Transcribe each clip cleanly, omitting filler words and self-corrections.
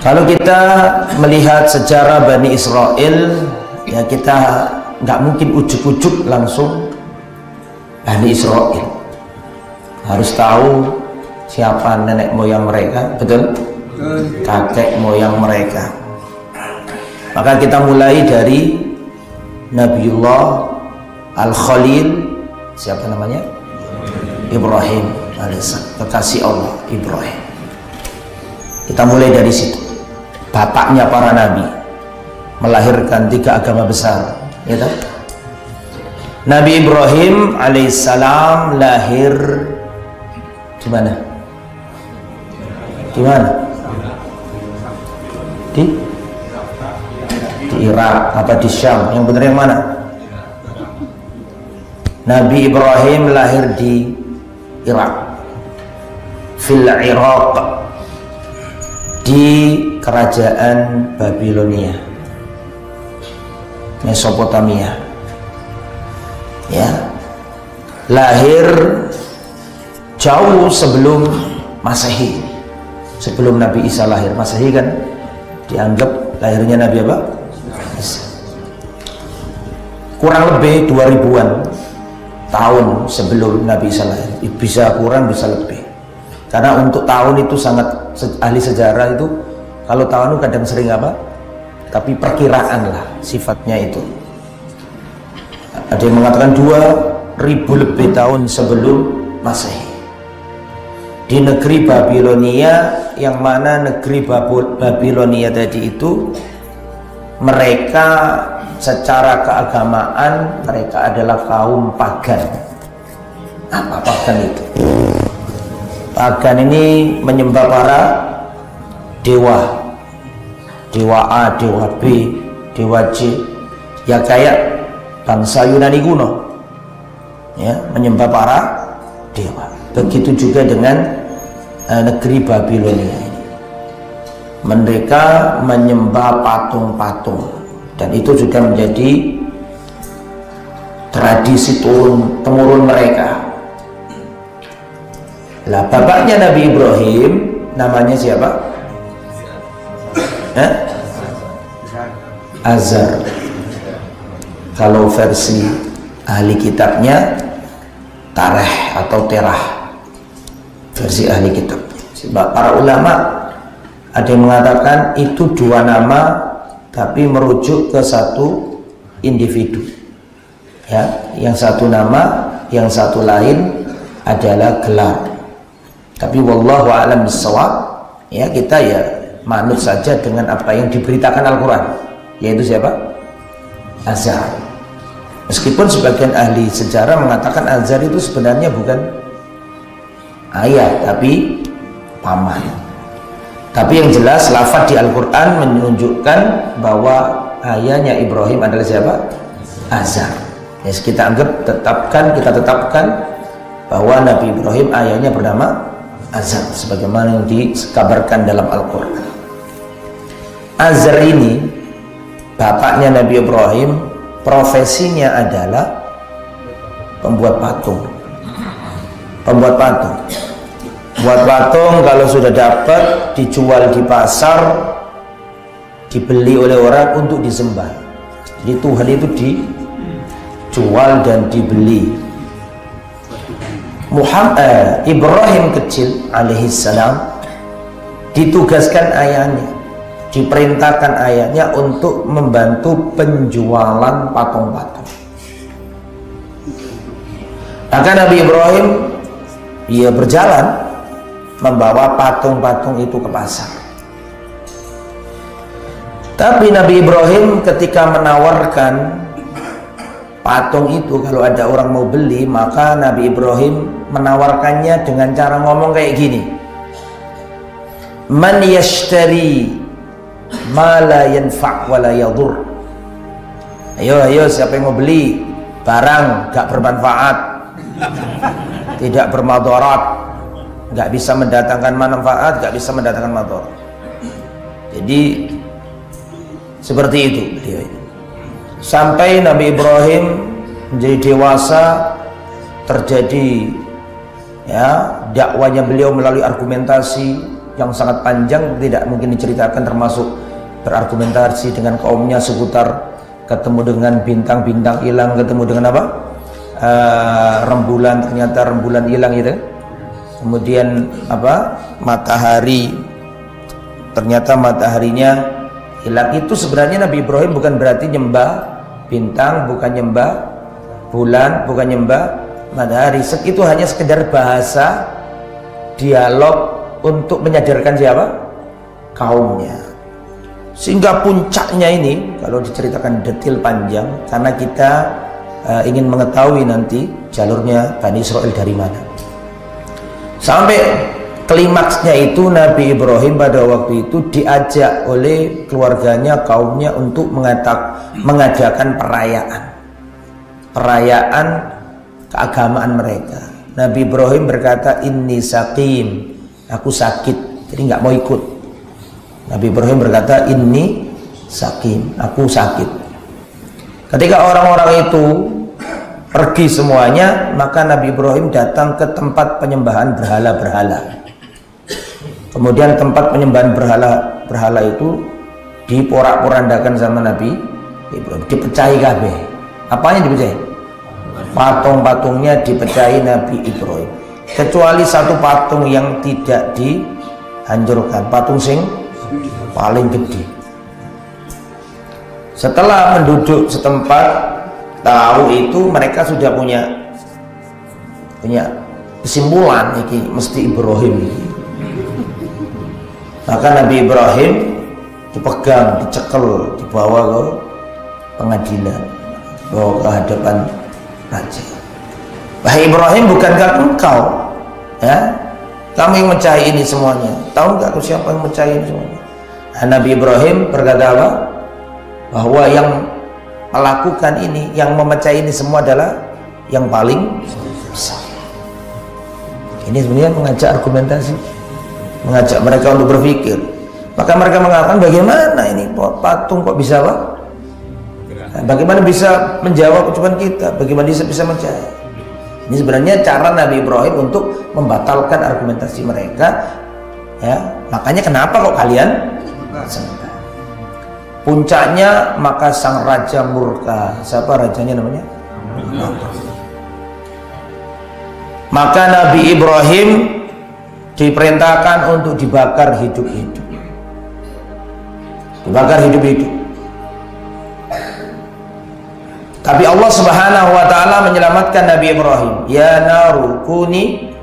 Kalau kita melihat sejarah Bani Israel, ya kita nggak mungkin ujuk-ujuk langsung Bani Israel. Harus tahu siapa nenek moyang mereka, betul? Kakek moyang mereka. Maka kita mulai dari Nabiullah Al-Khalil, siapa namanya? Ibrahim alaihissalam, kekasih Allah Ibrahim. Kita mulai dari situ. Bapaknya para nabi, melahirkan 3 agama besar, ya kan? Nabi Ibrahim alaihissalam lahir di mana? Di mana? Di Irak apa di Syam? Yang benar yang mana? Nabi Ibrahim lahir di Irak, fil Iraq, di kerajaan Babilonia, Mesopotamia. Ya, lahir jauh sebelum Masehi, sebelum Nabi Isa lahir. Masehi kan dianggap lahirnya Nabi apa? Isa. Kurang lebih 2000-an tahun sebelum Nabi Isa lahir. Bisa kurang, bisa lebih. Karena untuk tahun itu sangat, ahli sejarah itu kalau tahun itu kadang sering apa? Tapi perkiraan lah sifatnya itu. Ada yang mengatakan 2000 lebih tahun sebelum Masehi. Di negeri Babilonia, yang mana negeri Babilonia tadi itu mereka secara keagamaan mereka adalah kaum pagan. Apa pagan itu? Pagan ini menyembah para dewa, dewa A, dewa B, dewa C, ya kayak bangsa Yunani kuno, ya, menyembah para dewa. Begitu juga dengan negeri Babilonia ini, mereka menyembah patung-patung, dan itu juga menjadi tradisi turun-temurun mereka. Lah bapaknya Nabi Ibrahim namanya siapa? Azar. Kalau versi ahli kitabnya Tareh atau Terah, versi ahli kitab. Sebab para ulama ada yang mengatakan itu 2 nama tapi merujuk ke satu individu. Ya, yang satu nama, yang satu lain adalah gelar. Tapi wallahu a'lam bissawab, ya kita ya manut saja dengan apa yang diberitakan Al-Quran, yaitu siapa? Azar. Meskipun sebagian ahli sejarah mengatakan Azar itu sebenarnya bukan ayah tapi paman. Tapi yang jelas lafaz di Al-Quran menunjukkan bahwa ayahnya Ibrahim adalah siapa? Azar. Ya, kita tetapkan bahwa Nabi Ibrahim ayahnya bernama Azar, sebagaimana yang dikabarkan dalam Al-Quran. Azar ini bapaknya Nabi Ibrahim, profesinya adalah pembuat patung. Pembuat patung. Buat patung kalau sudah dapat dijual di pasar, dibeli oleh orang untuk disembah. Jadi Tuhan itu dijual dan dibeli. Ibrahim kecil alaihissalam ditugaskan ayahnya, diperintahkan ayahnya untuk membantu penjualan patung-patung. Maka Nabi Ibrahim dia berjalan membawa patung-patung itu ke pasar. Tapi Nabi Ibrahim ketika menawarkan patung itu, kalau ada orang mau beli, maka Nabi Ibrahim menawarkannya dengan cara ngomong kayak gini: man yashtari ma la yanfa' wa la yadur. Ayo siapa yang mau beli barang gak bermanfaat, tidak bermadarat, gak bisa mendatangkan manfaat, gak bisa mendatangkan madarat. Jadi seperti itu beliau ini. Sampai Nabi Ibrahim menjadi dewasa, terjadi ya dakwanya beliau melalui argumentasi, yang sangat panjang, tidak mungkin diceritakan, termasuk berargumentasi dengan kaumnya seputar ketemu dengan bintang-bintang hilang, ketemu dengan apa? Rembulan, ternyata rembulan hilang gitu. Kemudian apa? Matahari, ternyata mataharinya hilang. Itu sebenarnya Nabi Ibrahim bukan berarti nyembah bintang, bukan nyembah bulan, bukan nyembah matahari. Itu hanya sekedar bahasa dialog untuk menyadarkan siapa? Kaumnya. Sehingga puncaknya ini, kalau diceritakan detail panjang, karena kita ingin mengetahui nanti jalurnya Bani Israel dari mana. Sampai klimaksnya itu Nabi Ibrahim pada waktu itu diajak oleh keluarganya, kaumnya untuk mengadakan perayaan keagamaan mereka. Nabi Ibrahim berkata, inni sakim, aku sakit, jadi nggak mau ikut. Nabi Ibrahim berkata, inni sakim, aku sakit. Ketika orang-orang itu pergi semuanya, maka Nabi Ibrahim datang ke tempat penyembahan berhala-berhala. Kemudian tempat penyembahan berhala itu diporak-porandakan sama Nabi Ibrahim, dipecahi kabeh. Apanya dipecahi? Patung-patungnya dipecahi Nabi Ibrahim, kecuali satu patung yang tidak dihancurkan, patung sing paling gede. Setelah penduduk setempat tahu itu, mereka sudah punya kesimpulan, ini mesti Ibrahim ini. Maka Nabi Ibrahim dipegang, dicekel, dibawa ke pengadilan, bawa ke hadapan raja. Wahai Ibrahim, bukankah engkau, ya, kamu yang mecahi ini semuanya? Tahu nggak aku siapa yang mecahi ini semuanya? Nah, Nabi Ibrahim berkata apa? Bahwa yang melakukan ini, yang memecahi ini semua adalah yang paling besar. Ini sebenarnya mengajak argumentasi, mengajak mereka untuk berpikir. Maka mereka mengatakan, bagaimana ini patung kok bisa apa? Bagaimana bisa menjawab ucapan kita? Bagaimana bisa mencari? Ini sebenarnya cara Nabi Ibrahim untuk membatalkan argumentasi mereka. Ya, makanya kenapa kok kalian sembah? Puncaknya maka sang raja murka. Siapa rajanya namanya? Maka Nabi Ibrahim diperintahkan untuk dibakar hidup-hidup. Dibakar hidup-hidup. Tapi Allah Subhanahu wa taala menyelamatkan Nabi Ibrahim. Ya naru kuni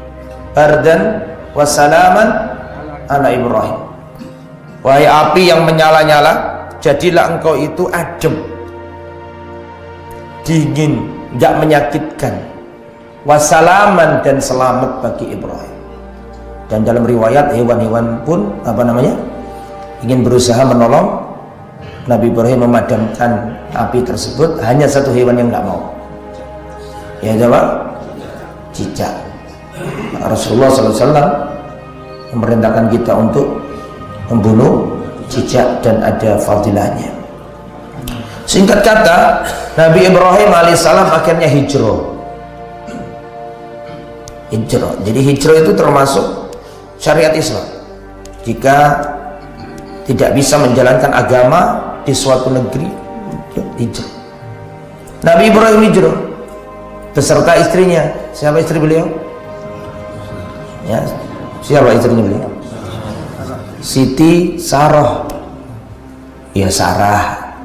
bardan wa salaman ala Ibrahim. Wahai api yang menyala-nyala, jadilah engkau itu adem, dingin, tidak menyakitkan. Wasalaman, dan selamat bagi Ibrahim. Dan dalam riwayat hewan-hewan pun ingin berusaha menolong Nabi Ibrahim memadamkan api tersebut. Hanya satu hewan yang nggak mau, ya jawab cicak. Rasulullah SAW memerintahkan kita untuk membunuh cicak dan ada fadilahnya. Singkat kata, Nabi Ibrahim alaihissalam akhirnya hijrah. Jadi hijrah itu termasuk syariat Islam. Jika tidak bisa menjalankan agama di suatu negeri, hijrah. Nabi Ibrahim hijrah beserta istrinya. Siapa istri beliau? Ya, siapa istrinya beliau? Siti Sarah. Ya, Sarah.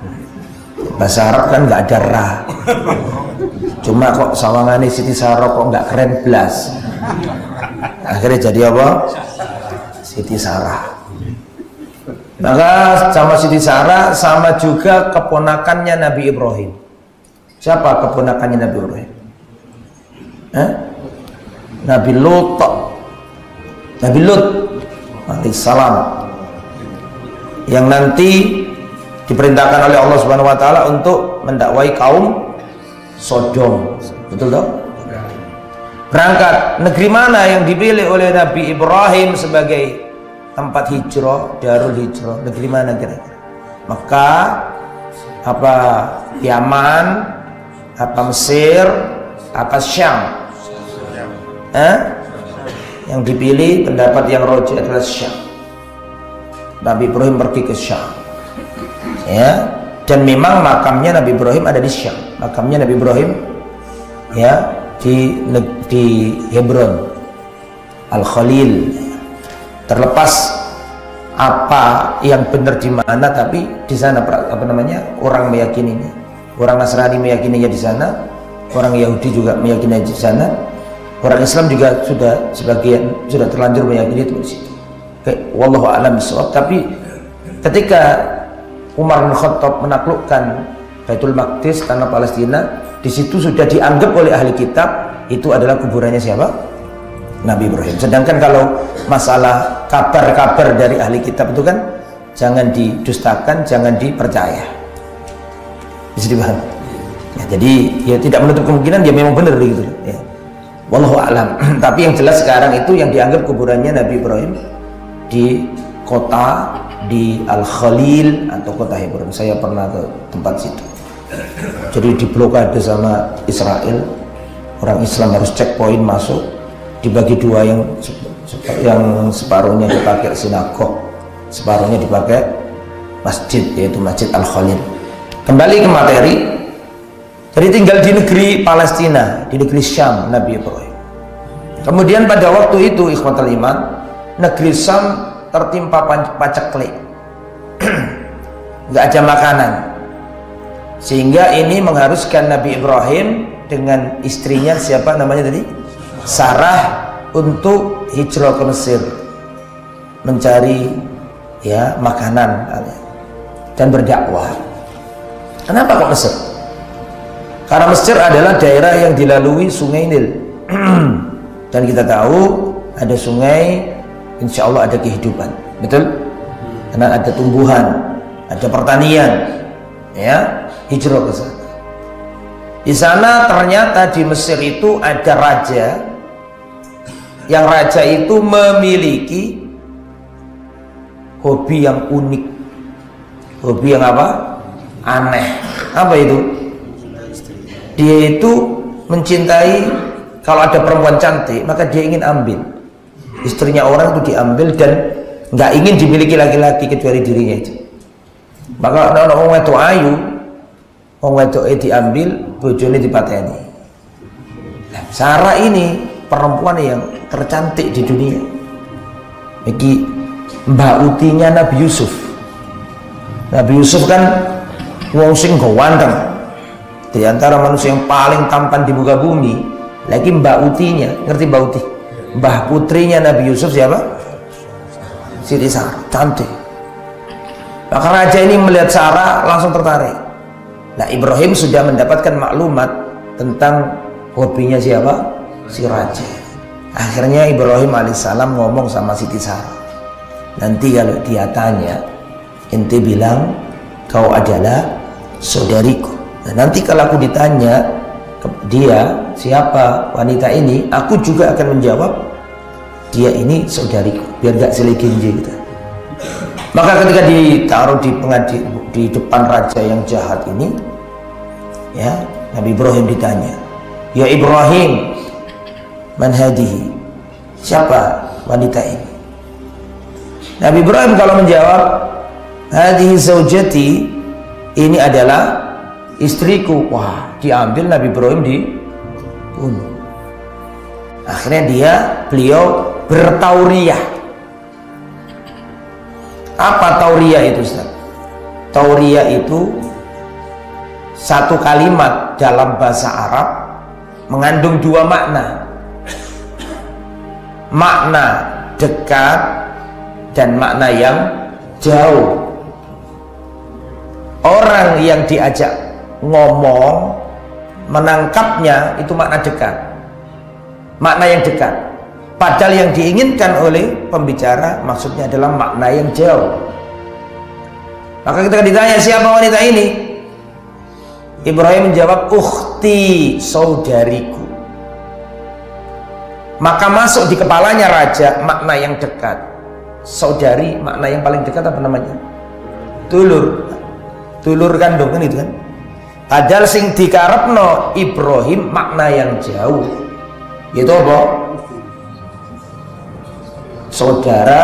Bahasa Arab kan nggak ada ra. Cuma kok sawangane Siti Sarah kok nggak keren blas. Akhirnya jadi apa? Siti Sarah. Maka sama Siti Sarah sama juga keponakannya Nabi Ibrahim. Siapa keponakannya Nabi Ibrahim? Nabi Lut. Nabi Lut alaihissalam, yang nanti diperintahkan oleh Allah Subhanahu wa taala untuk mendakwai kaum Sodom. Betul toh? Berangkat, negeri mana yang dipilih oleh Nabi Ibrahim sebagai tempat hijrah, darul hijrah? Negeri mana kira-kira? Mekah, apa Yaman, apa Mesir, apa Syam? Yang dipilih pendapat yang roji adalah Syam. Nabi Ibrahim pergi ke Syam. Ya, dan memang makamnya Nabi Ibrahim ada di Syam. Makamnya Nabi Ibrahim ya di Hebron Al-Khalil. Terlepas apa yang benar di mana, tapi di sana orang meyakininya. Orang Nasrani meyakininya di sana, orang Yahudi juga meyakininya di sana, orang Islam juga sebagian sudah terlanjur meyakini itu di situ. Wallahu a'lam bishawab. Tapi ketika Umar bin Khattab menaklukkan Baitul Maqdis, tanah Palestina, di situ sudah dianggap oleh ahli kitab itu adalah kuburannya siapa? Nabi Ibrahim. Sedangkan kalau masalah kabar-kabar dari ahli kitab itu kan jangan didustakan, jangan dipercaya. Bisa dipahami? Ya, jadi ya tidak menutup kemungkinan dia memang benar gitu. Ya. Wallahu a'lam. Tapi yang jelas sekarang itu yang dianggap kuburannya Nabi Ibrahim di kota di Al-Khalil atau kota Hebron. Saya pernah ke tempat situ. Jadi diblokade sama Israel. Orang Islam harus checkpoint masuk, dibagi dua, yang separuhnya dipakai sinagog, separuhnya dipakai masjid, yaitu Masjid Al-Khalil. Kembali ke materi. Jadi tinggal di negeri Palestina, di negeri Syam Nabi Ibrahim. Kemudian pada waktu itu ikhwatul iman, negeri Syam tertimpa paceklik. Nggak ada makanan, sehingga ini mengharuskan Nabi Ibrahim dengan istrinya, siapa namanya tadi? Sarah, untuk hijrah ke Mesir mencari ya makanan dan berdakwah. Kenapa kok Mesir? Karena Mesir adalah daerah yang dilalui Sungai Nil. Dan kita tahu ada sungai, insya Allah ada kehidupan, betul? Karena ada tumbuhan, ada pertanian, ya, hijrah ke sana. Di sana ternyata di Mesir itu ada raja, yang raja itu memiliki hobi yang unik, hobi yang apa? Aneh. Apa itu? Dia itu mencintai, kalau ada perempuan cantik maka dia ingin ambil istrinya orang itu, diambil dan nggak ingin dimiliki laki-laki kecuali dirinya itu. Maka orang itu ayu, orang itu diambil, bojone dipateni. Sarah ini perempuan yang tercantik di dunia. Iki mbak utinya Nabi Yusuf. Nabi Yusuf kan wong sing ganteng, di antara manusia yang paling tampan di muka bumi. Lagi mbak utinya, ngerti mbak uti? Mbah putrinya Nabi Yusuf siapa? Siti Sarah, cantik. Maka raja ini melihat Sarah langsung tertarik. Nah, Ibrahim sudah mendapatkan maklumat tentang hobinya siapa? Si raja. Akhirnya Ibrahim alaihissalam ngomong sama Siti Sarah, nanti kalau dia tanya, ente bilang kau adalah saudariku. Nah, nanti kalau aku ditanya dia siapa wanita ini, aku juga akan menjawab dia ini saudariku, biar gak selegenje gitu. Maka ketika ditaruh di depan raja yang jahat ini, ya, Nabi Ibrahim ditanya, ya Ibrahim, man hadihi, siapa wanita ini? Nabi Ibrahim kalau menjawab, hadihi zaujati, ini adalah istriku. Wah, diambil Nabi Ibrahim dibunuh. Akhirnya beliau bertauriyah. Apa tauriyah itu, Ustaz? Tauriyah itu satu kalimat dalam bahasa Arab mengandung dua makna. Makna dekat dan makna yang jauh. Orang yang diajak ngomong menangkapnya itu makna dekat, makna yang dekat. Padahal yang diinginkan oleh pembicara maksudnya adalah makna yang jauh. Maka ketika ditanya siapa wanita ini, Ibrahim menjawab, ukhti, saudariku. Maka masuk di kepalanya raja makna yang dekat. Saudari, makna yang paling dekat apa namanya? Dulur. Dulur kandung kan itu kan. Padahal sing dikarepno Ibrahim makna yang jauh, yaitu apa? Saudara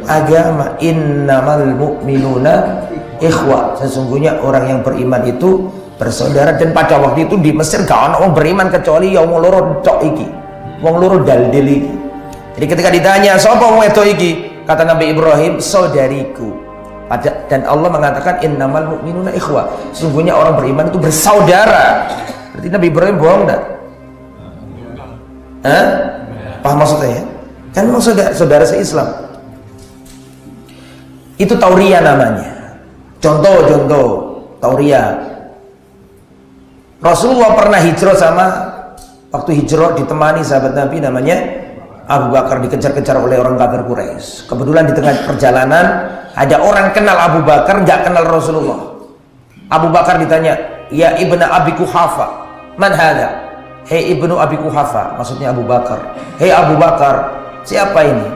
agama. Innamal mu'minuna ikhwah. Sesungguhnya orang yang beriman itu bersaudara. Dan pada waktu itu di Mesir gak ada orang beriman kecuali yang wong loro tok iki, wong loro daldil iki. Jadi ketika ditanya sapa wong wedok iki, kata Nabi Ibrahim, saudariku. Dan Allah mengatakan innamal mu'minuna ikhwah. Sesungguhnya orang beriman itu bersaudara. Berarti Nabi Ibrahim bohong enggak? Paham maksudnya ya? Kan memang saudara se-Islam. Itu tauriyah namanya. Contoh tauriyah. Rasulullah pernah hijrah waktu hijrah ditemani sahabat Nabi namanya Abu Bakar, dikejar-kejar oleh orang kafir Quraisy. Kebetulan di tengah perjalanan ada orang kenal Abu Bakar, nggak kenal Rasulullah. Abu Bakar ditanya, ya ibnu Abi Quhafa, man hadha? Hei ibnu Abi Quhafa, maksudnya Abu Bakar. Hei Abu Bakar, siapa ini?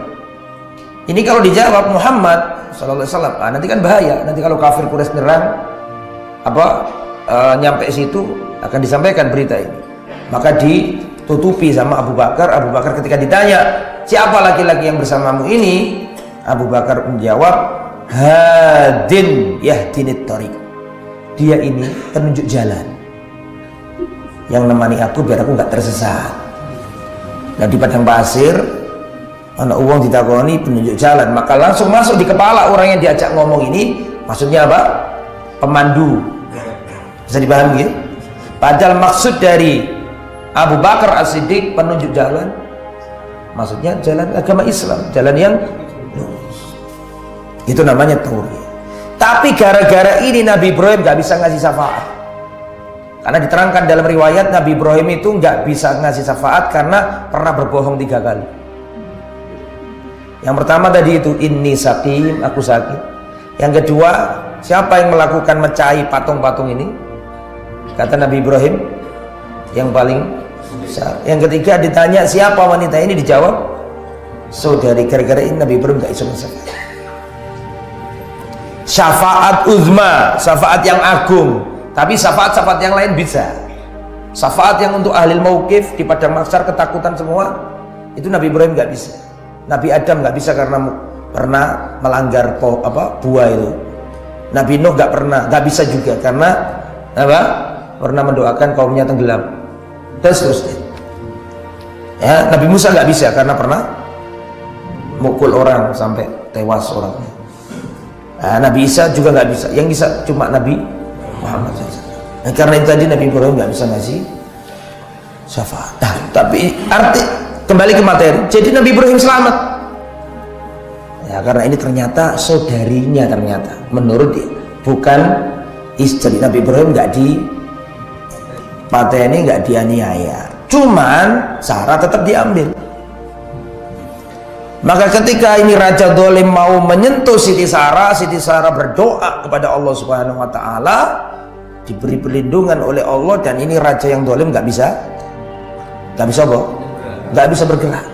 Ini kalau dijawab Muhammad sallallahu alaihi wasallam, nanti kan bahaya. Nanti kalau kafir Quraisy nyerang, nyampe situ akan disampaikan berita ini. Maka ditutupi sama Abu Bakar. Abu Bakar ketika ditanya, siapa laki-laki yang bersamamu ini? Abu Bakar menjawab, hadin yahdinit thariq. Dia ini penunjuk jalan yang nemani aku biar aku nggak tersesat. Dan di padang pasir anak uang ditakoni penunjuk jalan, maka langsung masuk di kepala orang yang diajak ngomong ini. Maksudnya apa? Pemandu. Bisa dipahami ya? Padahal maksud dari Abu Bakar As-Siddiq penunjuk jalan, maksudnya jalan agama Islam, jalan yang lurus. Itu namanya tauriyah. Tapi gara-gara ini Nabi Ibrahim gak bisa ngasih syafaat. Karena diterangkan dalam riwayat Nabi Ibrahim itu gak bisa ngasih syafaat karena pernah berbohong 3 kali. Yang pertama tadi itu inni sakim, aku sakit. Yang kedua, siapa yang melakukan mecahi patung-patung ini? Kata Nabi Ibrahim, yang paling besar. Yang ketiga ditanya siapa wanita ini, dijawab saudari. Gara-gara ini Nabi Ibrahim gak bisa syafaat. Syafaat uzma, syafaat yang agung. Tapi syafaat-syafaat yang lain bisa. Syafaat yang untuk ahli mauqif di padang mahsyar ketakutan semua, itu Nabi Ibrahim gak bisa. Nabi Adam gak bisa karena pernah melanggar buah itu. Nabi Nuh gak bisa juga karena pernah mendoakan kaumnya tenggelam. Dan seterusnya. Ya, Nabi Musa gak bisa karena pernah mukul orang sampai tewas orangnya. Nabi Isa juga nggak bisa. Yang bisa cuma Nabi Muhammad saja. Nah, karena itu tadi Nabi Ibrahim nggak bisa ngasih syafaat. Tapi arti kembali ke materi. Jadi Nabi Ibrahim selamat. Ya, karena ini ternyata saudarinya ternyata menurut dia, bukan istri. Nabi Ibrahim nggak dipateni, nggak dianiaya. Cuman Sarah tetap diambil. Maka ketika ini Raja Dolim mau menyentuh Siti Sarah berdoa kepada Allah Subhanahu Wa Taala, diberi perlindungan oleh Allah. Dan ini Raja yang Dolim nggak bisa bergerak.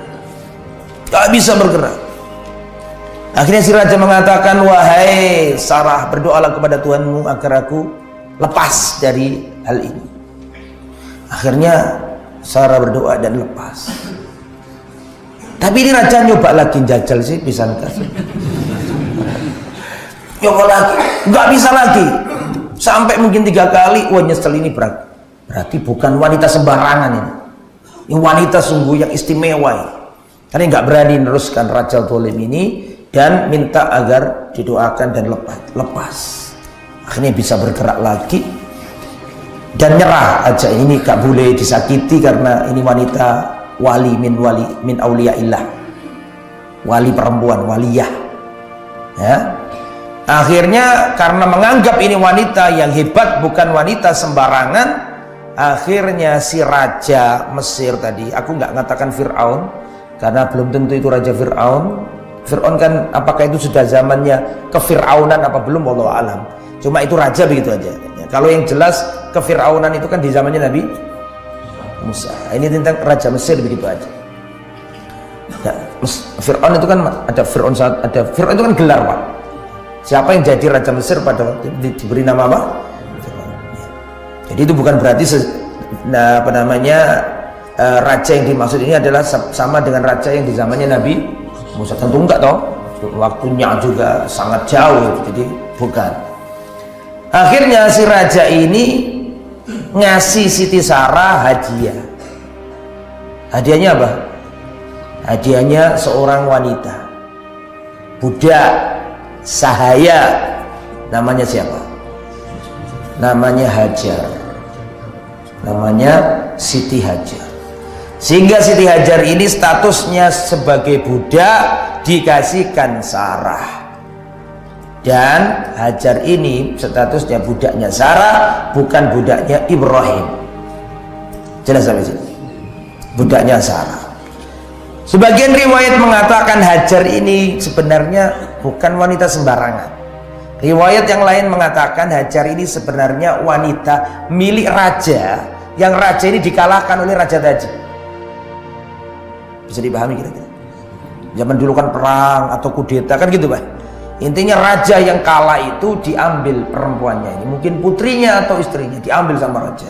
Akhirnya si Raja mengatakan, wahai Sarah, berdoalah kepada Tuhanmu agar aku lepas dari hal ini. Akhirnya Sarah berdoa dan lepas. Tapi ini Raja nyoba lagi, jajal sih bisa kasih. Nyoba lagi, nggak bisa lagi. Sampai mungkin 3 kali, wah nyesel ini berarti bukan wanita sembarangan ini. Ini wanita sungguh yang istimewa ini. Karena nggak berani meneruskan Raja Dolim ini dan minta agar didoakan dan lepas. Akhirnya bisa bergerak lagi dan nyerah aja. Ini gak boleh disakiti karena ini wanita wali min auliyaillah, wali perempuan, waliyah ya. Akhirnya karena menganggap ini wanita yang hebat, bukan wanita sembarangan, akhirnya si Raja Mesir tadi, aku nggak mengatakan Fir'aun karena belum tentu itu Raja Fir'aun. Fir'aun kan apakah itu sudah zamannya kefir'aunan apa belum, wallahu alam. Cuma itu raja begitu aja ya. Kalau yang jelas kefir'aunan itu kan di zamannya Nabi Musa. Ini tentang Raja Mesir begitu aja. Ya, Fir'aun itu kan ada Fir'aun itu kan gelar, Pak. Siapa yang jadi Raja Mesir pada waktu itu diberi nama apa? Fir'aun. Ya. Jadi itu bukan berarti raja yang dimaksud ini adalah sama dengan raja yang di zamannya Nabi Musa. Tentu enggak toh. waktunya juga sangat jauh, jadi bukan. Akhirnya si raja ini ngasih Siti Sarah hadiah. Hadiahnya apa? Hadiahnya seorang wanita, budak sahaya. Namanya siapa? Namanya Hajar. Namanya Siti Hajar. Sehingga Siti Hajar ini statusnya sebagai budak dikasihkan Sarah. Dan Hajar ini statusnya budaknya Sarah, bukan budaknya Ibrahim. Jelas sampai sini? Budaknya Sarah. Sebagian riwayat mengatakan Hajar ini sebenarnya bukan wanita sembarangan. Riwayat yang lain mengatakan Hajar ini sebenarnya wanita milik raja, yang raja ini dikalahkan oleh raja tadi. Bisa dipahami kira-kira? Zaman dulu kan perang atau kudeta kan gitu, Pak. Intinya raja yang kalah itu diambil perempuannya ini, mungkin putrinya atau istrinya diambil sama raja.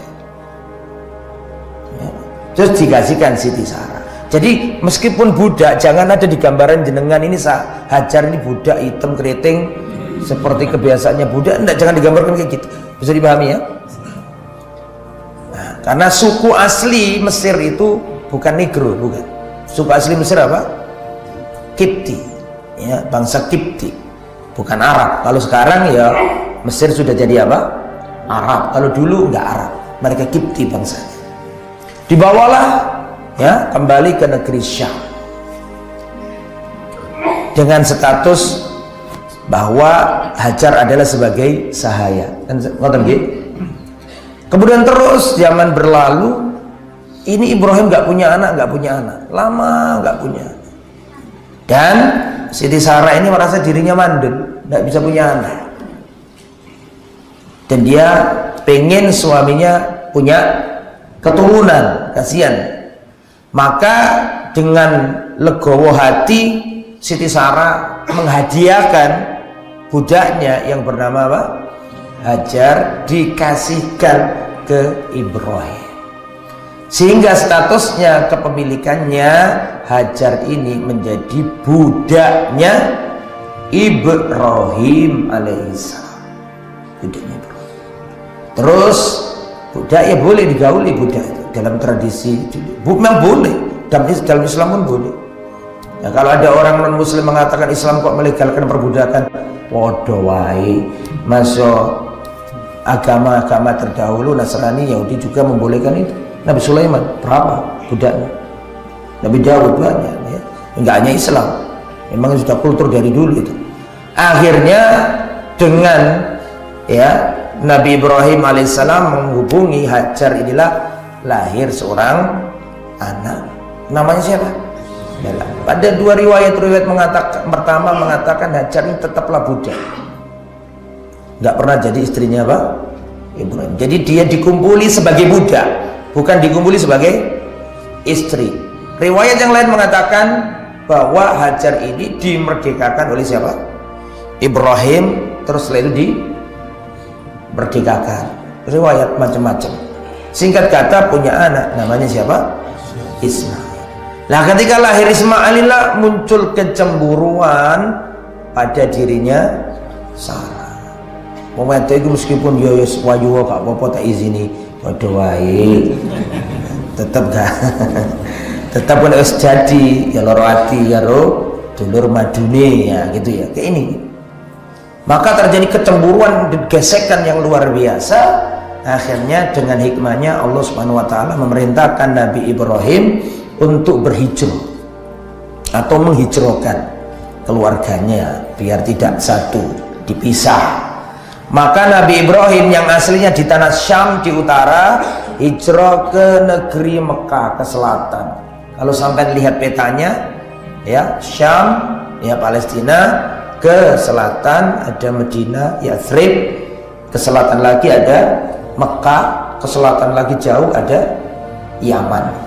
Ya. Terus dikasihkan Siti Sarah. Jadi meskipun budak, jangan ada di gambaran jenengan ini Hajar ini budak hitam keriting seperti kebiasaannya budak, enggak, jangan digambarkan kayak gitu. Bisa dipahami ya? Nah, karena suku asli Mesir itu bukan Negro, bukan. Suku asli Mesir apa? Kipti, ya, bangsa Kipti, bukan Arab. Kalau sekarang ya Mesir sudah jadi apa? Arab. Kalau dulu enggak Arab, mereka Kipti bangsanya. Dibawalah ya kembali ke negeri Syam dengan status bahwa Hajar adalah sebagai sahaya. Kemudian terus zaman berlalu, ini Ibrahim nggak punya anak, lama nggak punya. Dan Siti Sarah ini merasa dirinya mandul, nggak bisa punya anak. Dan dia pengen suaminya punya keturunan, kasihan. Maka dengan legowo hati Siti Sarah menghadiahkan budaknya yang bernama apa? Hajar, dikasihkan ke Ibrahim. Sehingga statusnya kepemilikannya Hajar ini menjadi budaknya Ibrahim alaihissalam. Budaknya Ibrahim. Terus budak ya boleh digauli budak itu dalam tradisi. Memang boleh dalam Islam pun boleh. Ya, kalau ada orang non muslim mengatakan Islam kok melegalkan perbudakan, podo wae. Masuk agama-agama terdahulu Nasrani, Yahudi juga membolehkan itu. Nabi Sulaiman berapa budaknya? Nabi Daud banyak ya. Enggak hanya Islam, memang sudah kultur dari dulu itu. Akhirnya dengan ya Nabi Ibrahim alaihissalam menghubungi Hajar, inilah lahir seorang anak. Namanya siapa? Bella. Pada dua riwayat mengatakan, pertama mengatakan Hajar ini tetaplah budak, nggak pernah jadi istrinya apa? Ibrahim. Jadi dia dikumpuli sebagai budak, bukan dikumpuli sebagai istri. Riwayat yang lain mengatakan bahwa Hajar ini dimerdekakan oleh siapa? Ibrahim, terus lalu dimerdekakan. Riwayat macam-macam. Singkat kata punya anak, namanya siapa? Ismail. Nah, ketika lahir Ismailillah muncul kecemburuan pada dirinya Sarah. Momentu itu meskipun yo wayu gak apa-apa tak izini, padha wae. Tetap gak. Tetap pun harus jadi ya loro ati karo dulur madune ya gitu ya. Kayak ini. Maka terjadi kecemburuan dan gesekan yang luar biasa. Akhirnya dengan hikmahnya Allah Subhanahu wa taala memerintahkan Nabi Ibrahim untuk berhijrah atau menghijrahkan keluarganya biar tidak satu, dipisah. Maka Nabi Ibrahim yang aslinya di tanah Syam di utara hijrah ke negeri Mekah ke selatan. Kalau sampai lihat petanya ya, Syam ya Palestina, ke selatan ada Medina, Yathrib, ke selatan lagi ada Mekah, ke selatan lagi jauh ada Yaman.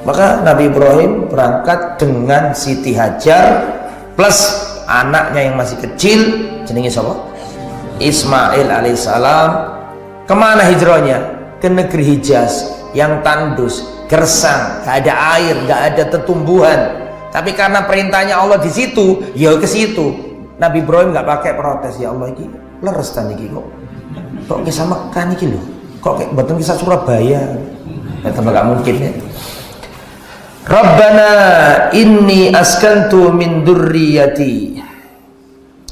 Maka Nabi Ibrahim berangkat dengan Siti Hajar plus anaknya yang masih kecil, jenenge siapa? Ismail alaihissalam. Kemana hijrahnya? Ke negeri Hijaz yang tandus, gersang, gak ada air, gak ada tetumbuhan. Tapi karena perintahnya Allah di situ, ya ke situ. Nabi Ibrahim nggak pakai protes, ya Allah iki leres ta niki kok kisah Mekah niki lho. Kok kayak betul kisah Surabaya. Ya tambah gak mungkin ya. Rabbana inni askantu min dzurriyyati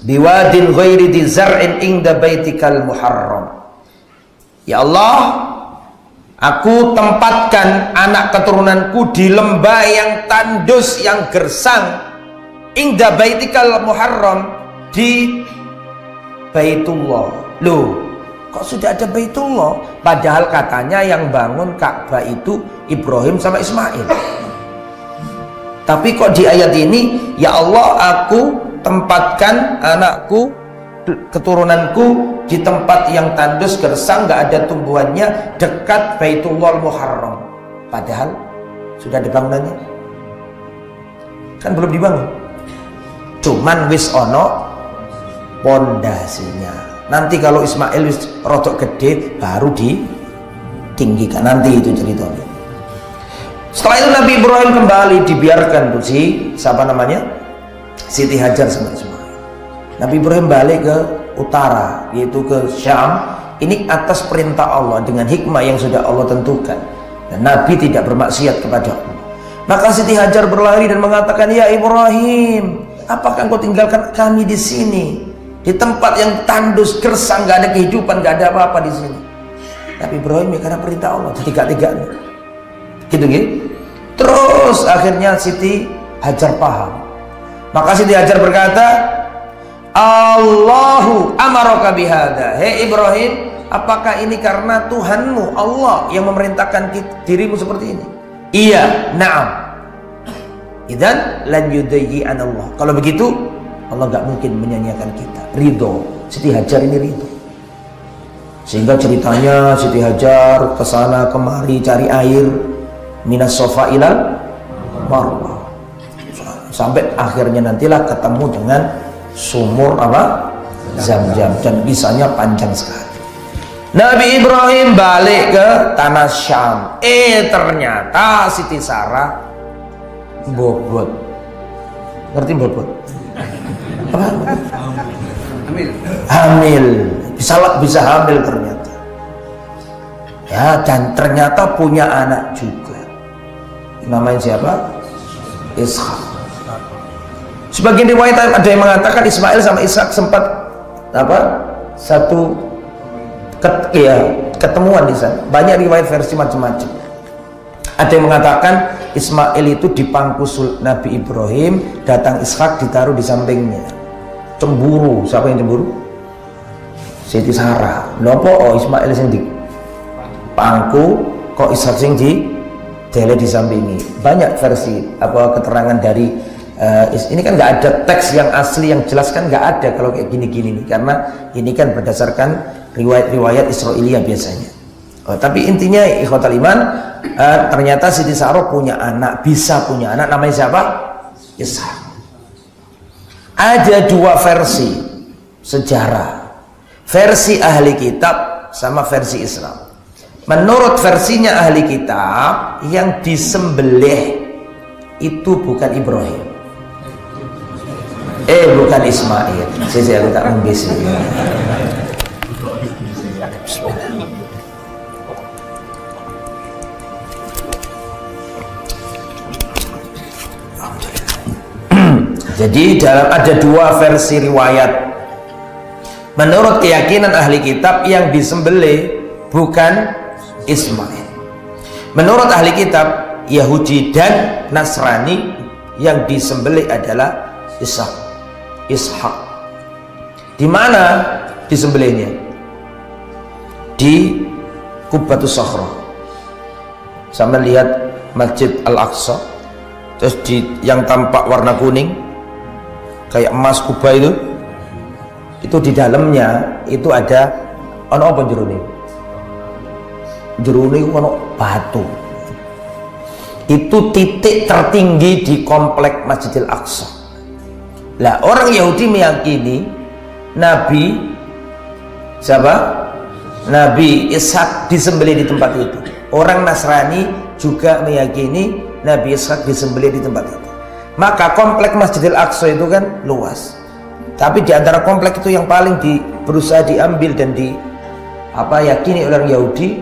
biwadin ghairi dzi zar'in inda baitikal muharram. Ya Allah, aku tempatkan anak keturunanku di lembah yang tandus, yang gersang, inda baitikal muharram, di Baitullah. Loh, kok sudah ada Baitullah? Padahal katanya yang bangun Ka'bah itu Ibrahim sama Ismail. Tapi kok di ayat ini, ya Allah, aku tempatkan anakku, keturunanku di tempat yang tandus gersang, gak ada tumbuhannya, dekat Baitullah Muharram. Padahal sudah ada bangunannya, kan belum dibangun, cuman wis ono pondasinya. Nanti kalau Ismail wis rodok gede baru ditinggikan, nanti itu ceritanya. Setelah itu Nabi Ibrahim kembali, dibiarkan tuh siapa namanya, Siti Hajar sama Ismail. Nabi Ibrahim balik ke utara, yaitu ke Syam. Ini atas perintah Allah dengan hikmah yang sudah Allah tentukan, dan Nabi tidak bermaksiat kepada Allah. Maka Siti Hajar berlari dan mengatakan, ya Ibrahim, apakah engkau tinggalkan kami di sini, di tempat yang tandus gersang, gak ada kehidupan, gak ada apa-apa di sini? Nabi Ibrahim ya karena perintah Allah, tiga-tiganya gitu. Terus akhirnya Siti Hajar paham. Maka Siti Hajar berkata, Allahu amaraka bihada. Hei Ibrahim, apakah ini karena Tuhanmu Allah yang memerintahkan dirimu seperti ini? Iya, na'am. Idzan lan yudayyi'an Allah. Kalau begitu Allah gak mungkin menyanyiakan kita. Ridho. Siti Hajar ini ridho. Sehingga ceritanya Siti Hajar kesana kemari cari air, minas sofa ilal marwah, sampai akhirnya nantilah ketemu dengan sumur apa, Zam-Zam, dan kisahnya panjang sekali. Nabi Ibrahim balik ke tanah Syam. Ternyata Siti Sarah bobot. Ngerti bobot? Apa? Hamil. Bisa hamil ternyata. Ya, dan ternyata punya anak juga. Namanya siapa? Ishak. Sebagian riwayat ada yang mengatakan Ismail sama Ishak sempat satu ketemuan di sana. Banyak riwayat versi macam-macam. Ada yang mengatakan Ismail itu di pangku Nabi Ibrahim, datang Ishak ditaruh di sampingnya. Cemburu. Siapa yang cemburu? Siti Sarah. Nopo Ismail sing di pangku, kok Ishak sing di dele di sampingi. Banyak versi keterangan dari ini kan nggak ada teks yang asli yang jelas, kan nggak ada kalau kayak gini-gini nih, karena ini kan berdasarkan riwayat-riwayat Israiliyah biasanya. Tapi intinya ikhwatal iman, ternyata Siti Sarah punya anak, bisa punya anak, namanya siapa? Ishak. Ada dua versi sejarah, versi ahli kitab sama versi Islam. Menurut versinya ahli kitab, yang disembelih itu bukan Ibrahim, bukan Ismail. Saya aku tak membisi. Jadi ada dua versi riwayat. Menurut keyakinan ahli kitab, yang disembelih bukan Ismail. Menurut ahli kitab Yahudi dan Nasrani, yang disembelih adalah Ishak. Di mana disembelihnya? Di Qubbatus Sakhra. Sampai lihat Masjid Al-Aqsa, terus yang tampak warna kuning kayak emas Kuba itu di dalamnya itu ada apa jerone? Jerone itu batu. Itu titik tertinggi di komplek Masjidil Aqsa. Lah orang Yahudi meyakini Nabi Ishak disembelih di tempat itu. Orang Nasrani juga meyakini Nabi Ishak disembelih di tempat itu. Maka komplek Masjidil Aqsa itu kan luas. Tapi di antara komplek itu yang paling berusaha diambil dan yakini orang Yahudi,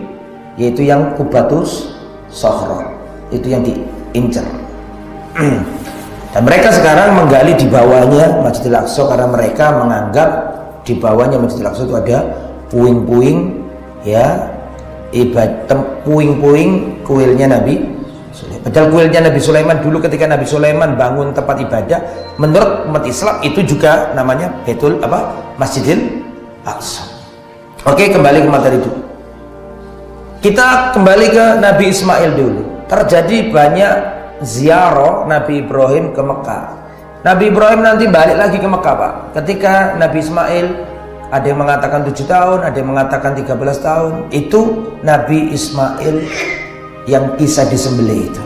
yaitu yang Qubatus Sokhro, itu yang diincar. Dan mereka sekarang menggali di bawahnya Masjidil Aqsa karena mereka menganggap di bawahnya Masjidil Aqsa itu ada puing-puing, ya, puing-puing kuilnya Nabi Sulaiman. Padahal kuilnya Nabi Sulaiman dulu ketika Nabi Sulaiman bangun tempat ibadah, menurut umat Islam itu juga namanya Masjidil Aqsa. Oke, kembali ke materi itu. Kita kembali ke Nabi Ismail dulu. Terjadi banyak ziarah Nabi Ibrahim ke Mekah. Nabi Ibrahim nanti balik lagi ke Mekah, Pak. Ketika Nabi Ismail, ada yang mengatakan 7 tahun, ada yang mengatakan 13 tahun. Itu Nabi Ismail yang kisah disembelih itu.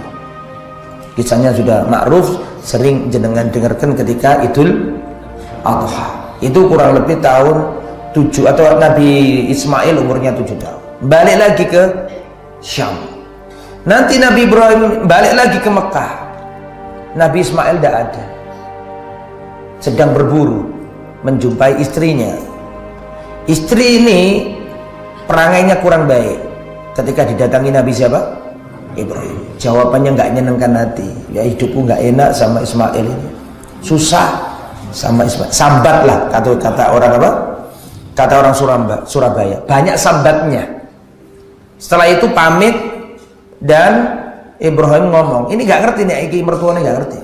Kisahnya sudah ma'ruf, sering jenengan dengarkan ketika Idul Adha. Itu kurang lebih tahun 7, atau Nabi Ismail umurnya 7 tahun. Balik lagi ke Syam. Nanti Nabi Ibrahim balik lagi ke Mekah. Nabi Ismail tidak ada, sedang berburu menjumpai istrinya. Istri ini perangainya kurang baik. Ketika didatangi Nabi siapa? Ibrahim. Jawabannya nggak nyenengkan hati. Ya, hidupku nggak enak sama Ismail ini, susah sama Ismail. Sambat lah kata orang apa? Kata orang Surabaya. Banyak sambatnya. Setelah itu pamit. Dan Ibrahim ngomong, ini gak ngerti nih, iki mertuanya gak ngerti.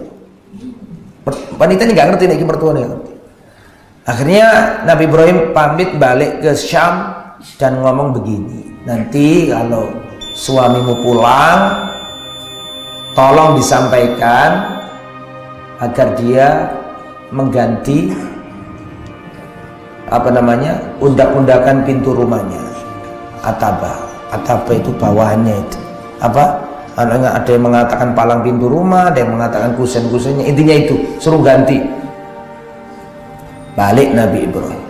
Wanita ini gak ngerti nih, iki mertuanya gak ngerti. Akhirnya Nabi Ibrahim pamit balik ke Syam dan ngomong begini, nanti kalau suamimu pulang, tolong disampaikan agar dia mengganti undak-undakan pintu rumahnya. Ataba itu bawahannya itu. Ada yang mengatakan palang pintu rumah, ada yang mengatakan kusen-kusennya, intinya itu suruh ganti. Balik Nabi Ibrahim.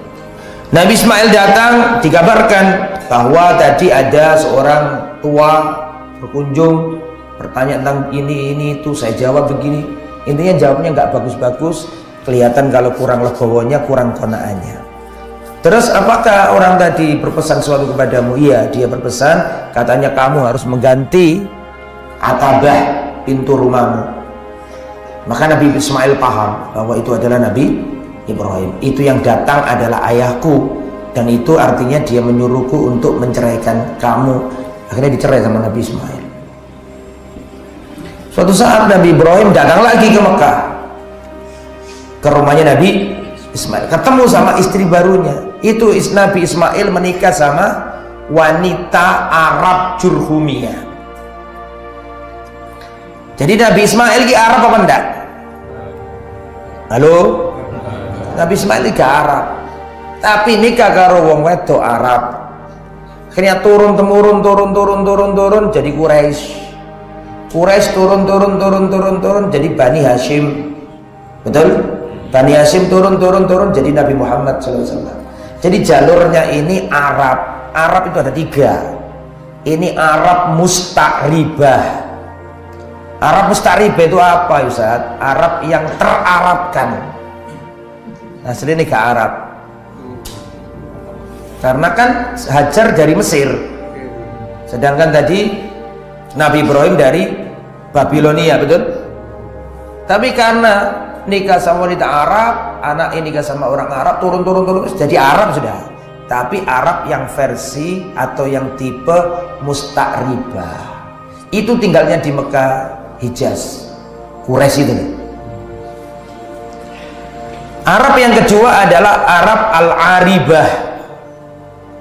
Nabi Ismail datang, dikabarkan bahwa tadi ada seorang tua berkunjung, bertanya tentang ini itu. Saya jawab begini. Intinya jawabnya nggak bagus-bagus, kelihatan kalau kurang legowonya, kurang konaannya. Terus apakah orang tadi berpesan sesuatu kepadamu? Iya, dia berpesan, katanya kamu harus mengganti atabah pintu rumahmu. Maka Nabi Ismail paham bahwa itu adalah Nabi Ibrahim. Itu yang datang adalah ayahku, dan itu artinya dia menyuruhku untuk menceraikan kamu. Akhirnya dicerai sama Nabi Ismail. Suatu saat Nabi Ibrahim datang lagi ke Mekah, ke rumahnya Nabi Ismail, ketemu sama istri barunya. Itu Nabi Ismail menikah sama wanita Arab Jurhumiyah. Jadi Nabi Ismail ki Arab apa enggak? Halo? Nabi Ismail ki Arab, tapi nikah karo wong wedok Arab. Akhirnya turun jadi Quraisy. Quraisy turun jadi Bani Hashim. Betul? Bani Hashim turun jadi Nabi Muhammad SAW. Jadi jalurnya ini Arab. Arab itu ada 3. Ini Arab Musta'ribah. Arab Musta'ribah itu apa, Ustaz? Arab yang terarabkan. Asli ini ke Arab. Karena kan Hajar dari Mesir, sedangkan tadi Nabi Ibrahim dari Babilonia, betul? Tapi karena nikah sama wanita Arab, anak ini nikah sama orang Arab, turun jadi Arab sudah. Tapi Arab yang versi atau yang tipe Musta'ribah, itu tinggalnya di Mekah, Hijaz, Quraisy itu. Arab yang kedua adalah Arab Al-Aribah.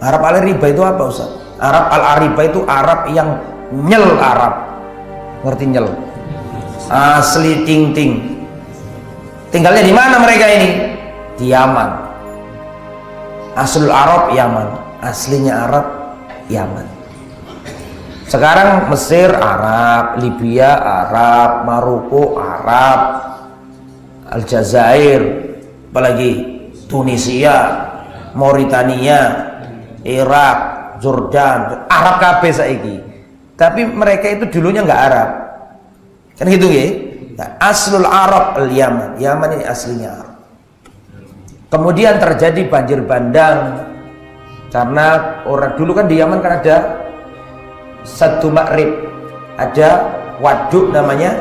Arab Al-Aribah itu apa, Ustaz? Arab Al-Aribah itu Arab yang nyel Arab. Ngerti nyel? Asli ting-ting. Tinggalnya di mana mereka ini? Di Yaman. Aslul Arab Yaman, aslinya Arab Yaman. Sekarang Mesir Arab, Libya Arab, Maroko Arab, Aljazair, apalagi Tunisia, Mauritania, Irak, Jordan, Arab kabeh saiki. Tapi mereka itu dulunya nggak Arab, kan gitu ya? Nah, aslul Arab al-Yaman. Yaman ini aslinya Arab. Kemudian terjadi banjir bandang karena orang dulu kan di Yaman kan ada satu Ma'rib, ada waduk namanya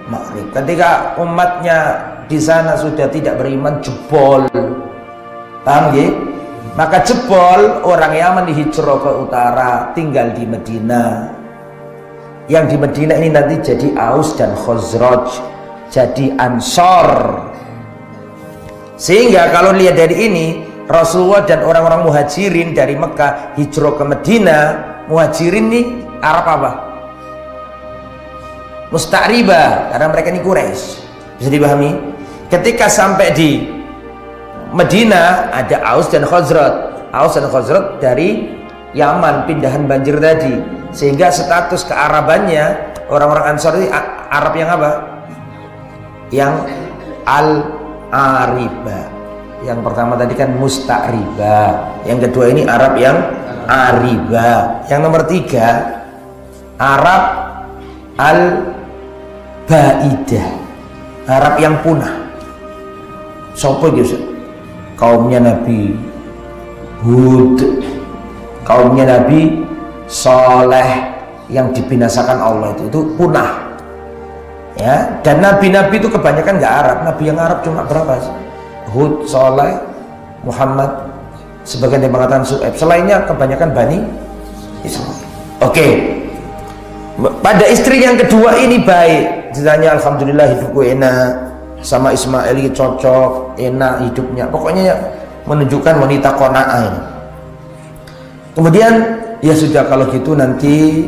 Ma'rib. Ketika umatnya di sana sudah tidak beriman, jebol, paham ya? Maka jebol, orang Yaman dihijrah ke utara, tinggal di Medina. Yang di Medina ini nanti jadi Aus dan Khazraj, jadi Ansor. Sehingga kalau lihat dari ini, Rasulullah dan orang-orang muhajirin dari Mekah hijrah ke Medina. Muhajirin nih Arab apa? Musta'ribah, karena mereka ini Quraisy. Bisa dipahami? Ketika sampai di Medina ada Aus dan Khazraj. Aus dan Khazraj dari Yaman, pindahan banjir tadi. Sehingga status kearabannya orang-orang Ansor ini Arab yang apa? Yang Al-Ariba. Yang pertama tadi kan Musta'riba, yang kedua ini Arab yang Ariba, yang nomor tiga Arab Al-Baidah, Arab yang punah. Sopo gitu? Kaumnya Nabi Hud, kaumnya Nabi Saleh yang dibinasakan Allah itu punah. Ya, dan nabi-nabi itu kebanyakan nggak Arab. Nabi yang Arab cuma berapa sih? Hud, Saleh, Muhammad, sebagian yang mengatakan Su'aib. Selainnya kebanyakan Bani Israil. Oke. Pada istri yang kedua ini baik, ditanya alhamdulillah hidupku enak, sama Ismail ini cocok, enak hidupnya. Pokoknya menunjukkan wanita qanaah ini. Kemudian ya sudah, kalau gitu nanti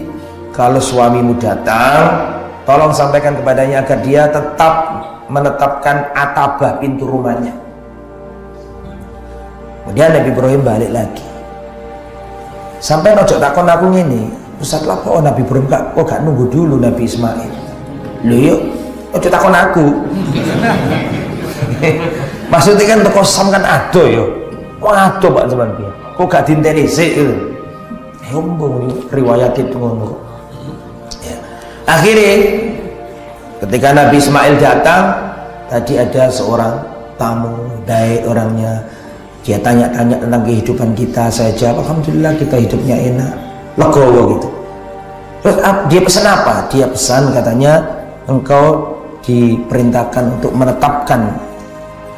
kalau suamimu datang, tolong sampaikan kepadanya agar dia tetap menetapkan atabah pintu rumahnya. Kemudian Nabi Ibrahim balik lagi. Sampai rojok takon aku ngene, Ustaz lah kok Nabi Ibrahim gak nunggu dulu Nabi Ismail. Lho yuk, rojok takon aku. Maksudnya kan teko Sam kan ado yo. Waduh Pak zaman piye. Kok gak dinteni sik lho. Yombong riwayat itu ngono. Ya. Akhirnya ketika Nabi Ismail datang, tadi ada seorang tamu, baik orangnya. Dia tanya-tanya tentang kehidupan kita. Saya jawab, alhamdulillah kita hidupnya enak, legowo gitu. Terus dia pesan apa? Dia pesan katanya, engkau diperintahkan untuk menetapkan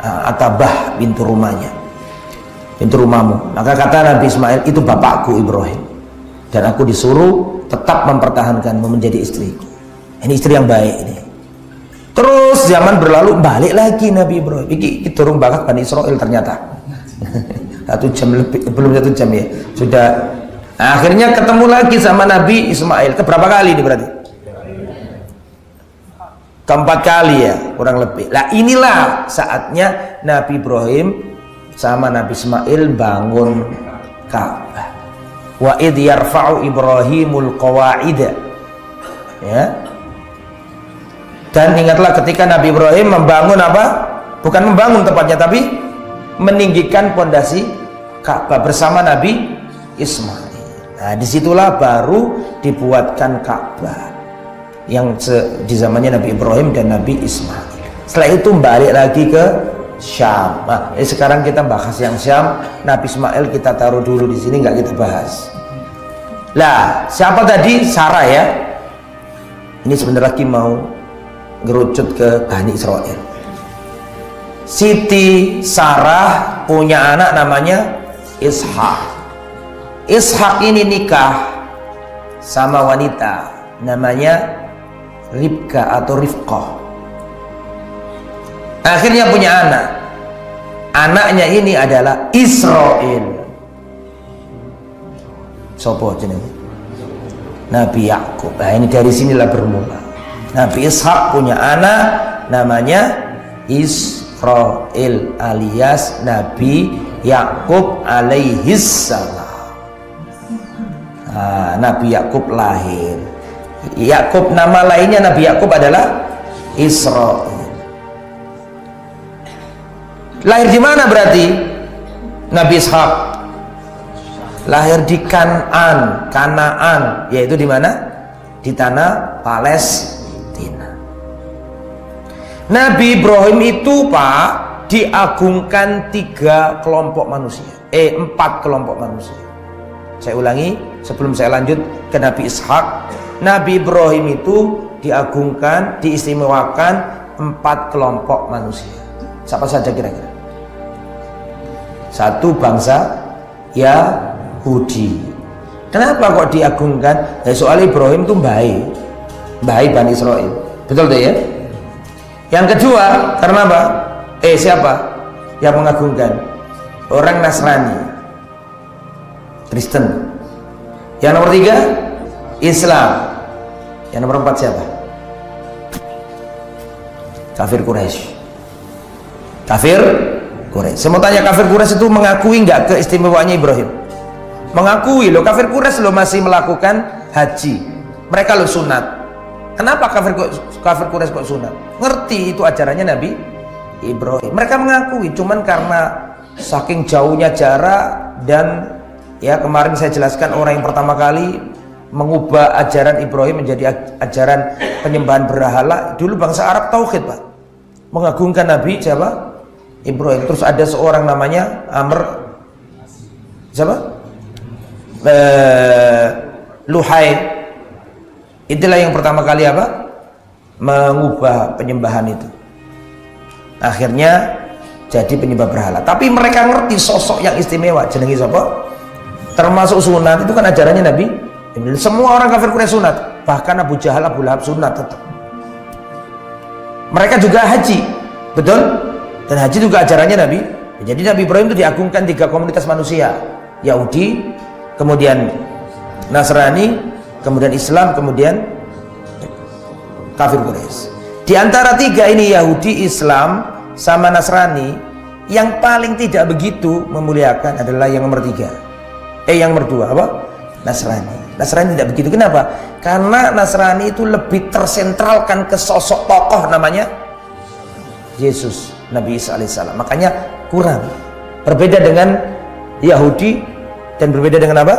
atabah pintu rumahnya, pintu rumahmu. Maka kata Nabi Ismail, itu bapakku Ibrahim, dan aku disuruh tetap mempertahankanmu menjadi istriku. Ini istri yang baik ini. Terus zaman berlalu, balik lagi Nabi Ibrahim. Ini turun bakat Bani Israil ternyata. 1 jam lebih, belum 1 jam ya. Sudah. Nah, akhirnya ketemu lagi sama Nabi Ismail. Keberapa kali ini berarti? Keempat kali ya, kurang lebih. Nah, inilah saatnya Nabi Ibrahim sama Nabi Ismail bangun Ka'bah. Wa idh yarfa'u Ibrahimul qawa'ida. Ya. Dan ingatlah ketika Nabi Ibrahim membangun apa? Bukan membangun tepatnya, tapi meninggikan pondasi Ka'bah bersama Nabi Ismail. Nah, disitulah baru dibuatkan Ka'bah yang di zamannya Nabi Ibrahim dan Nabi Ismail. Setelah itu balik lagi ke Syam. Nah, sekarang kita bahas yang Syam. Nabi Ismail kita taruh dulu di sini, nggak kita bahas. Lah, siapa tadi? Sarah ya. Ini sebentar lagi mau ngerucut ke Bani Israil. Siti Sarah punya anak namanya Ishak. Ishak ini nikah sama wanita namanya Ribka atau Rifqah. Akhirnya punya anak. Anaknya ini adalah Israel. Sopo jenenge? Nabi Yakub. Nah, ini dari sinilah bermula. Nabi Ishak punya anak namanya Israel alias Nabi Yakub alaihissalam. Nah, Nabi Yakub lahir. Yakub nama lainnya Nabi Yakub adalah Israel. Lahir di mana berarti? Nabi Ishak lahir di Kanaan, yaitu di mana? Di tanah Palestina. Nabi Ibrahim itu Pak diagungkan 3 kelompok manusia, 4 kelompok manusia. Saya ulangi sebelum saya lanjut ke Nabi Ishak. Nabi Ibrahim itu diagungkan, diistimewakan 4 kelompok manusia. Siapa saja kira-kira? 1 bangsa Yahudi. Kenapa kok diagungkan? Ya soal Ibrahim itu baik Bani Israel. Betul tuh ya? Yang kedua, karena apa? Siapa yang mengagungkan? Orang Nasrani, Kristen. Yang nomor 3, Islam. Yang nomor 4 siapa? Kafir Quraisy. Kafir Quraisy. Saya mau tanya, kafir Quraisy itu mengakui nggak keistimewaannya Ibrahim? Mengakui loh. Kafir Quraisy loh masih melakukan haji. Mereka loh sunat. Kenapa kafir Quraisy kok sunat? Ngerti itu ajarannya Nabi Ibrahim. Mereka mengakui, cuman karena saking jauhnya jarak. Dan ya kemarin saya jelaskan, orang yang pertama kali mengubah ajaran Ibrahim menjadi ajaran penyembahan berhala. Dulu bangsa Arab tauhid Pak, mengagungkan Nabi siapa? Ibrahim. Terus ada seorang namanya Amr, siapa? Luhai. Itulah yang pertama kali apa? Mengubah penyembahan itu. Akhirnya jadi penyembah berhala. Tapi mereka ngerti sosok yang istimewa jenenge siapa? Termasuk sunat itu kan ajarannya Nabi. Semua orang kafir Quraisy sunat. Bahkan Abu Jahal, Abu Lahab sunat tetap. Mereka juga haji, betul? Dan haji juga ajarannya Nabi. Jadi Nabi Ibrahim itu diagungkan 3 komunitas manusia, Yahudi, kemudian Nasrani, kemudian Islam, kemudian kafir Quraisy. Di antara 3 ini, Yahudi, Islam, sama Nasrani, yang paling tidak begitu memuliakan adalah yang nomor 3. Yang nomor 2 apa? Nasrani. Nasrani tidak begitu. Kenapa? Karena Nasrani itu lebih tersentralkan ke sosok tokoh namanya Yesus, Nabi Isa alaihissalam. Makanya kurang. Berbeda dengan Yahudi dan berbeda dengan apa?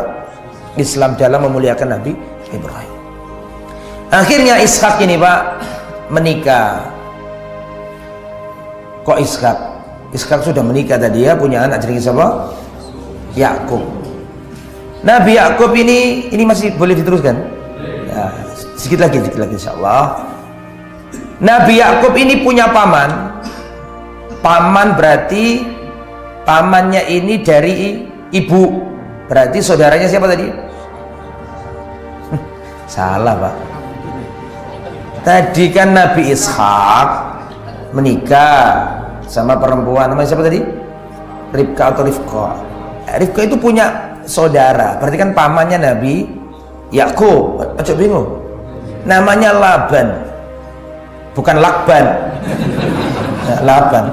Islam dalam memuliakan Nabi Ibrahim. Akhirnya Ishak ini Pak menikah. Kok Ishak? Ishak sudah menikah tadi ya, punya anak jenenge siapa? Yakub. Nabi Yakub ini masih boleh diteruskan? Ya, sedikit lagi insyaallah. Nabi Yakub ini punya paman. Paman berarti pamannya ini dari ibu. Berarti saudaranya siapa tadi? Salah Pak. Tadi kan Nabi Ishak menikah sama perempuan namanya siapa tadi? Ribka atau Rifqa. Rifqa itu punya saudara, berarti kan pamannya Nabi Yakub. Aja bingung. Namanya Laban. Bukan Lakban. Nah, Laban.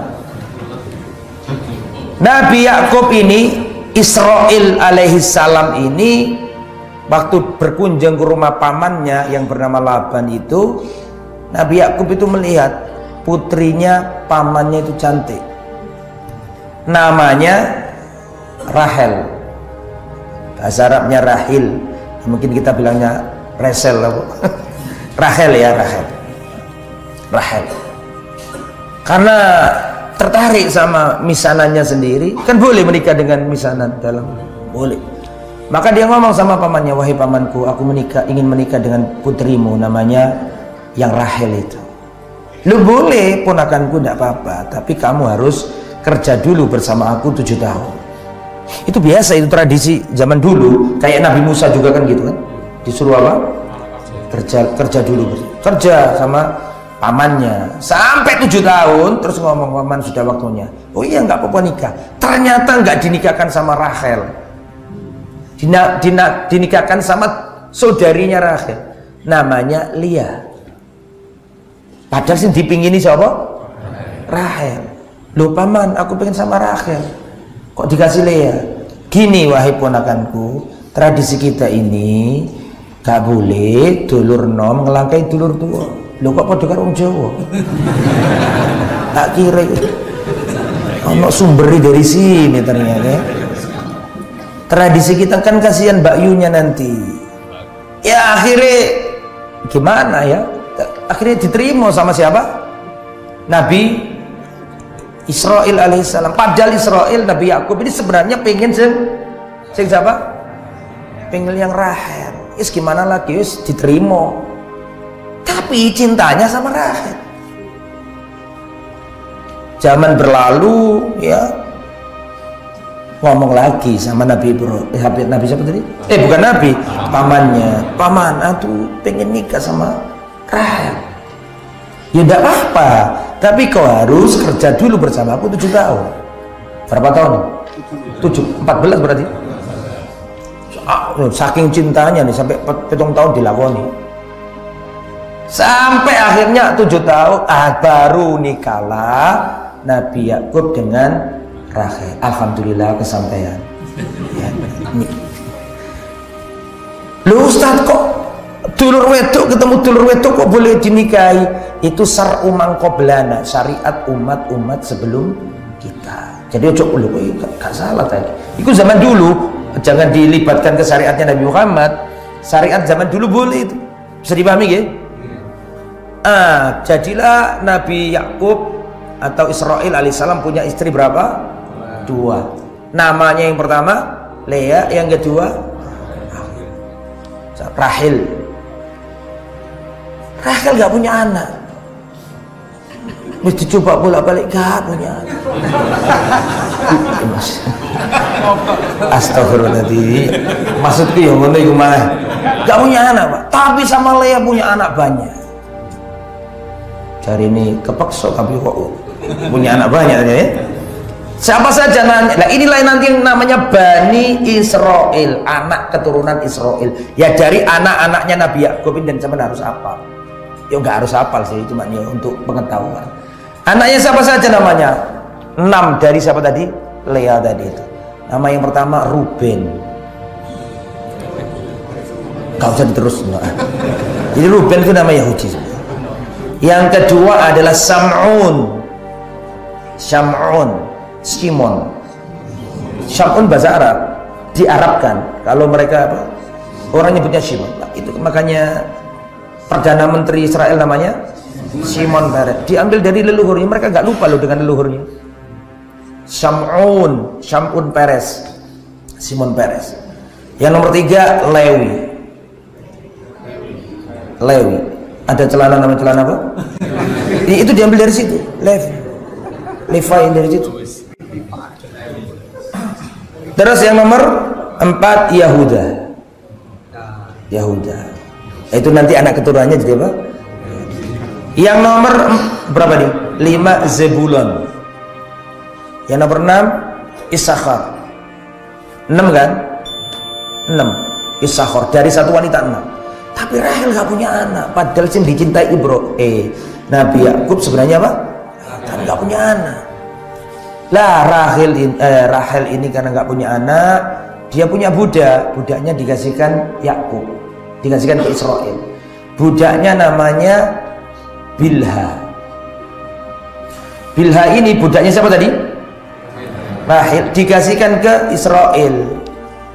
Nabi Yakub ini, Israel alaihissalam ini waktu berkunjung ke rumah pamannya yang bernama Laban itu, Nabi Yakub itu melihat putrinya pamannya itu cantik. Namanya Rahel. Bahasa Arabnya Rahil. Mungkin kita bilangnya Resel lah. Rahel ya, Rahel. Rahel. Karena tertarik sama misanannya sendiri, kan boleh menikah dengan misanan dalam, boleh. Maka dia ngomong sama pamannya, wahai pamanku, aku ingin menikah dengan putrimu namanya yang Rahel itu. Lu boleh ponakanku, tidak apa-apa, tapi kamu harus kerja dulu bersama aku 7 tahun. Itu biasa, itu tradisi zaman dulu. Kayak Nabi Musa juga kan gitu kan, disuruh apa? Kerja dulu, kerja sama pamannya sampai 7 tahun, terus ngomong paman sudah waktunya. Oh iya, nggak apa-apa nikah. Ternyata nggak dinikahkan sama Rahel, dinikahkan sama saudarinya Rahel, namanya Lia. Padahal sih dipingini siapa? Rahel. Loh paman, aku pengen sama Rahel, kok dikasih Lia? Gini wahai ponakanku, tradisi kita ini gak boleh dulur nom ngelangkai dulur tua. Loh kok pada karo wong Jawa? Tak kira ono sumberi dari sini ternyata. Tradisi kita kan kasihan Mbak Yunya nanti. Ya akhirnya gimana ya? Akhirnya diterima sama siapa? Nabi Israil alaihissalam. Padahal Israil, Nabi Yakub ini sebenarnya pengen sing siapa? Pengen yang Rahel. Gimana lagi? Diterima. Tapi cintanya sama Rahel. Zaman berlalu, ya, ngomong lagi sama Nabi Nabi siapa tadi? Bukan Nabi, pamannya. Paman, aku pengen nikah sama Rahel. Ya enggak apa-apa, tapi kau harus kerja dulu bersama aku 7 tahun. Berapa tahun? 14 berarti. Saking cintanya nih sampai 7 tahun dilakoni. Sampai akhirnya 7 tahun baru nikahlah Nabi Yakub dengan Rahel. Alhamdulillah kesampaian. Ya, lu Ustaz kok dulur wedok ketemu dulur wedok kok boleh dinikahi? Itu syar'u man qablana, syariat umat-umat sebelum kita. Jadi ojo gak salah tadi. Itu zaman dulu, jangan dilibatkan ke syariatnya Nabi Muhammad. Syariat zaman dulu boleh itu. Bisa dipahami ya? Jadilah Nabi Yakub atau Israil alaihissalam punya istri berapa? 2. Namanya yang pertama Lea, yang kedua Rahel. Rahel gak punya anak. Mesti coba bolak-balik gak punya anak. Astagfirullahaladzim. Maksudku ya ngono iku mah. Gak punya anak, Pak. Tapi sama Lea punya anak banyak. Cari ini kepeksa tapi kok punya anak banyak ya. Siapa saja nanya. Nah inilah nanti yang namanya Bani Israel, anak keturunan Israel. Ya dari anak-anaknya Nabi Yakub dan zaman harus hafal. Ya nggak harus hafal sih, cuma ya untuk pengetahuan. Anaknya siapa saja namanya? 6 dari siapa tadi? Lea tadi itu. Nama yang pertama Ruben. Gak usah diterus. Jadi Ruben itu nama Yahudi. Yang kedua adalah Sam'un. Simon. Sam'un bahasa Arab, diarabkan. Kalau mereka apa? Orang nyebutnya Simon. Nah, itu makanya Perdana Menteri Israel namanya Simon Peres. Diambil dari leluhurnya, mereka nggak lupa loh dengan leluhurnya. Sam'un Peres. Simon Peres. Yang nomor 3 Lewi. Ada celana namanya celana apa? Itu diambil dari situ. Levi dari situ. Terus yang nomor 4 Yahuda. Itu nanti anak keturunannya jadi apa? Yang nomor berapa nih? 5 Zebulon. Yang nomor 6 Isakhar. 6 kan? 6 Isakhar. Dari satu wanita 6. Tapi Rahel gak punya anak. Padahal yang dicintai Nabi Yakub sebenarnya apa? Kan gak punya anak. Lah Rahel ini karena nggak punya anak, dia punya budaknya dikasihkan Yakub, dikasihkan ke Israel. Budaknya namanya Bilha. Bilha ini budaknya siapa tadi? Rahel, dikasihkan ke Israel,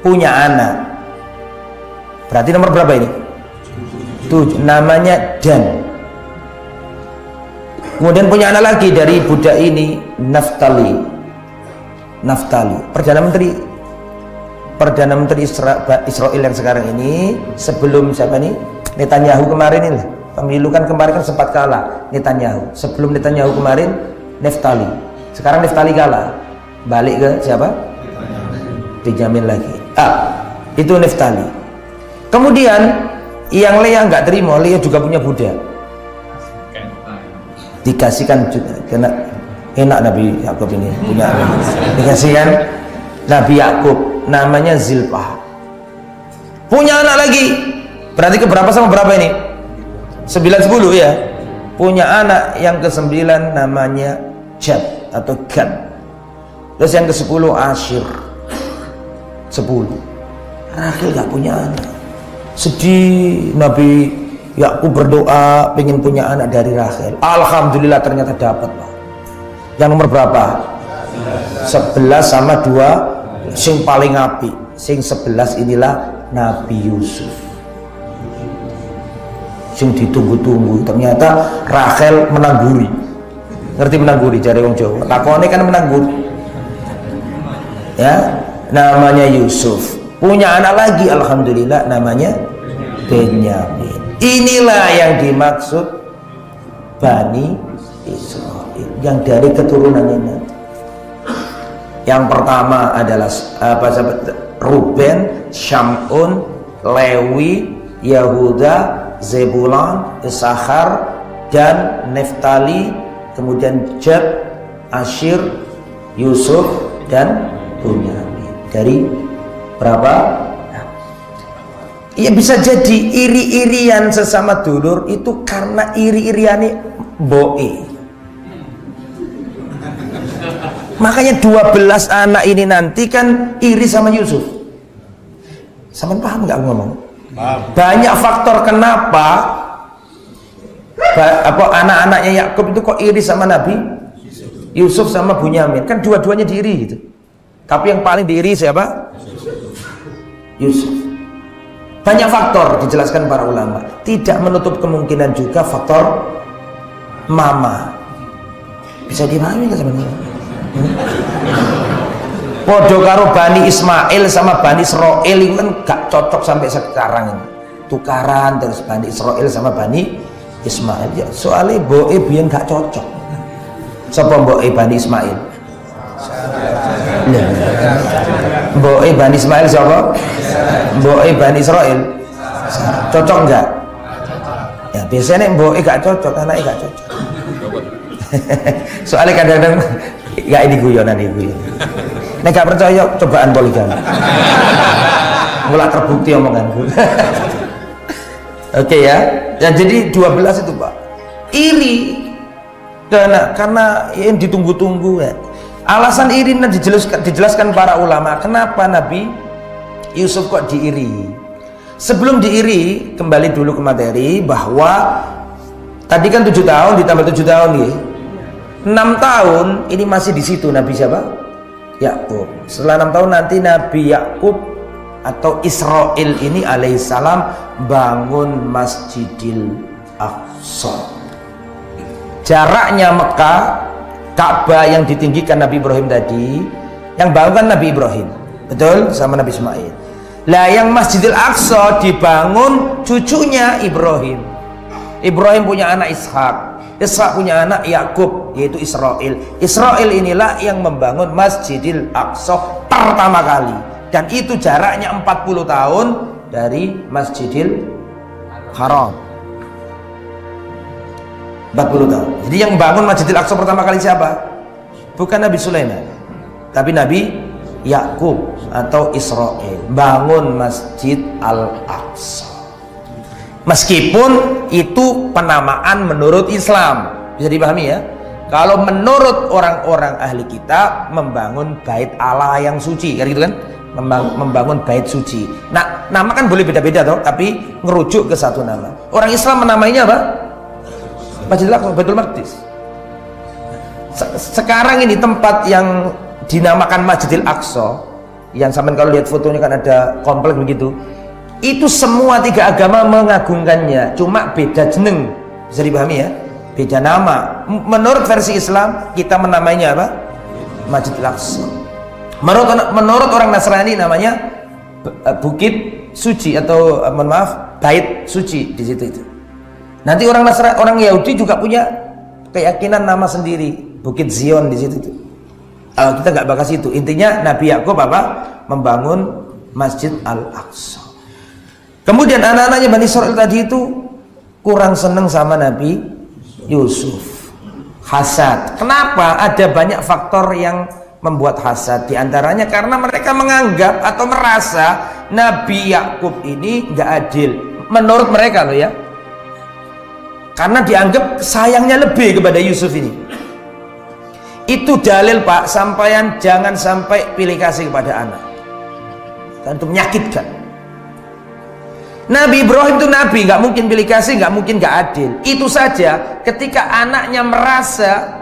punya anak. Berarti nomor berapa ini? 7. Namanya Dan. Kemudian punya anak lagi dari budak ini, Naftali. Perdana Menteri Israel yang sekarang ini, sebelum siapa nih? Netanyahu kemarin ini. Pemilu kan kemarin kan sempat kalah Netanyahu. Sebelum Netanyahu kemarin Naftali. Sekarang Naftali kalah. Balik ke siapa? Dijamin lagi. Itu Naftali. Kemudian yang Lea nggak terima, Lea juga punya budak. Dikasihkan juga, karena enak Nabi Yakub ini punya, dikasihkan Nabi Yakub, namanya Zilpah. Punya anak lagi, berarti keberapa sama berapa ini? 9-10 ya. Punya anak yang ke-9 namanya Jad atau Gad. Terus yang ke-10 Asyir. 10. Rahel gak punya anak. Sedih Nabi Yakub berdoa pengen punya anak dari Rahel. Alhamdulillah ternyata dapat, Pak. Yang nomor berapa? 11 sama 2 sing paling api. Sing 11 inilah Nabi Yusuf. Sing ditunggu-tunggu, ternyata Rahel menangguri. Ngerti menangguri jare wong Jawa. Takone kan menangguri. Ya, namanya Yusuf. Punya anak lagi alhamdulillah namanya Benyamin. Inilah yang dimaksud Bani Israil yang dari keturunannya nanti. Yang pertama adalah Ruben, Syamun, Lewi, Yahuda, Zebulon, Issakhar, dan Neftali, kemudian Gad, Asyir, Yusuf, dan Bunyamin. Dari berapa? Ya bisa jadi iri-irian sesama dulur itu karena iri-iriane boe. Makanya 12 anak ini nanti kan iri sama Yusuf. Sama paham nggak aku ngomong? Banyak faktor kenapa anak-anaknya Yakub itu kok iri sama Nabi Yusuf sama Bunyamin. Kan dua-duanya diiri gitu. Tapi yang paling diiri siapa? Yusuf. Banyak faktor dijelaskan para ulama. Tidak menutup kemungkinan juga faktor mama. Bisa dipahami nggak sebenarnya? Podo karo Bani Ismail sama Bani Israel itu kan gak cocok sampai sekarang ini. Tukaran terus Bani Israel sama Bani Ismail. Ya, soalnya boe biyen gak cocok. Sapa boe Bani Ismail? Boe Bani Ismail siapa? Boe Bani Israel. Cocok enggak? Ya biasanya boe gak cocok, anaknya gak cocok. Soalnya kadang-kadang gak ini guyonan ibu. Nek gak percaya cobaan poligami. Mulai terbukti omonganku. Oke ya. Ya jadi 12 itu Pak. Iri karena yang ditunggu-tunggu ya. Alasan iri dijelaskan para ulama kenapa Nabi Yusuf kok diiri. Sebelum diiri, kembali dulu ke materi bahwa tadi kan 7 tahun ditambah 7 tahun nih. 6 tahun ini masih di situ Nabi siapa? Yakub. Setelah 6 tahun nanti Nabi Yakub atau Israel ini alaihissalam bangun Masjidil Aqsa. Jaraknya Mekah, Ka'bah yang ditinggikan Nabi Ibrahim tadi, yang bangun Nabi Ibrahim, betul, sama Nabi Ismail. Lah yang Masjidil Aqsa dibangun cucunya Ibrahim. Ibrahim punya anak Ishak, Ishak punya anak Yakub yaitu Israel. Israel inilah yang membangun Masjidil Aqsa pertama kali, dan itu jaraknya 40 tahun dari Masjidil Haram. 40 tahun. Jadi yang bangun Masjidil Aqsa pertama kali siapa? Bukan Nabi Sulaiman, tapi Nabi Yakub atau Israel bangun Masjid Al-Aqsa. Meskipun itu penamaan menurut Islam, bisa dipahami ya. Kalau menurut orang-orang ahli kitab membangun bait Allah yang suci, kan gitu kan? Membangun bait suci. Nah, nama kan boleh beda-beda toh, tapi ngerujuk ke satu nama. Orang Islam menamainya apa? Masjidil Aqsa, Baitul Maqdis. Sekarang ini tempat yang dinamakan Masjidil Aqsa, yang sampean kalau lihat fotonya kan ada komplek begitu. Itu semua 3 agama mengagungkannya, cuma beda jeneng, bisa dipahami ya, beda nama. Menurut versi Islam kita menamainya apa? Masjidil Aqsa. Menurut orang Nasrani namanya Bukit Suci atau mohon maaf Bait Suci di situ itu. Nanti orang Nasrani, orang Yahudi juga punya keyakinan nama sendiri, Bukit Zion di situ itu. Kita nggak bahas itu. Intinya Nabi Yakub apa? Membangun Masjid Al-Aqsa. Kemudian anak-anaknya Bani Israil tadi itu kurang seneng sama Nabi Yusuf. Hasad. Kenapa? Ada banyak faktor yang membuat hasad. Di antaranya karena mereka menganggap atau merasa Nabi Yakub ini nggak adil. Menurut mereka loh ya. Karena dianggap sayangnya lebih kepada Yusuf ini. Itu dalil Pak, sampaian jangan sampai pilih kasih kepada anak. Dan itu menyakitkan. Nabi Ibrahim itu nabi, nggak mungkin pilih kasih, nggak mungkin nggak adil. Itu saja ketika anaknya merasa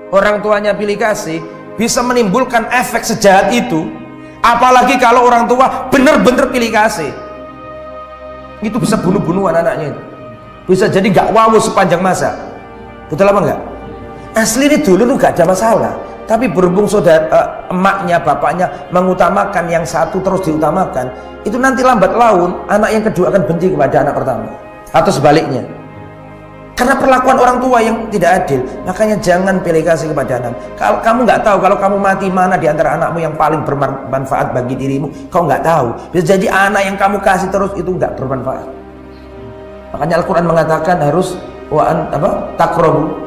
orang tuanya pilih kasih, bisa menimbulkan efek sejahat itu. Apalagi kalau orang tua bener-bener pilih kasih, itu bisa bunuh-bunuhan anaknya itu. Bisa jadi nggak wawu sepanjang masa. Betul apa enggak? Asli ini dulu gak ada masalah, tapi berhubung saudara emaknya, bapaknya mengutamakan yang satu terus diutamakan, itu nanti lambat laun anak yang kedua akan benci kepada anak pertama, atau sebaliknya. Karena perlakuan orang tua yang tidak adil. Makanya jangan pilih kasih kepada anak. Kalau kamu nggak tahu kalau kamu mati mana di antara anakmu yang paling bermanfaat bagi dirimu, kau nggak tahu. Bisa jadi anak yang kamu kasih terus itu nggak bermanfaat. Makanya Al-Quran mengatakan harus takrobu,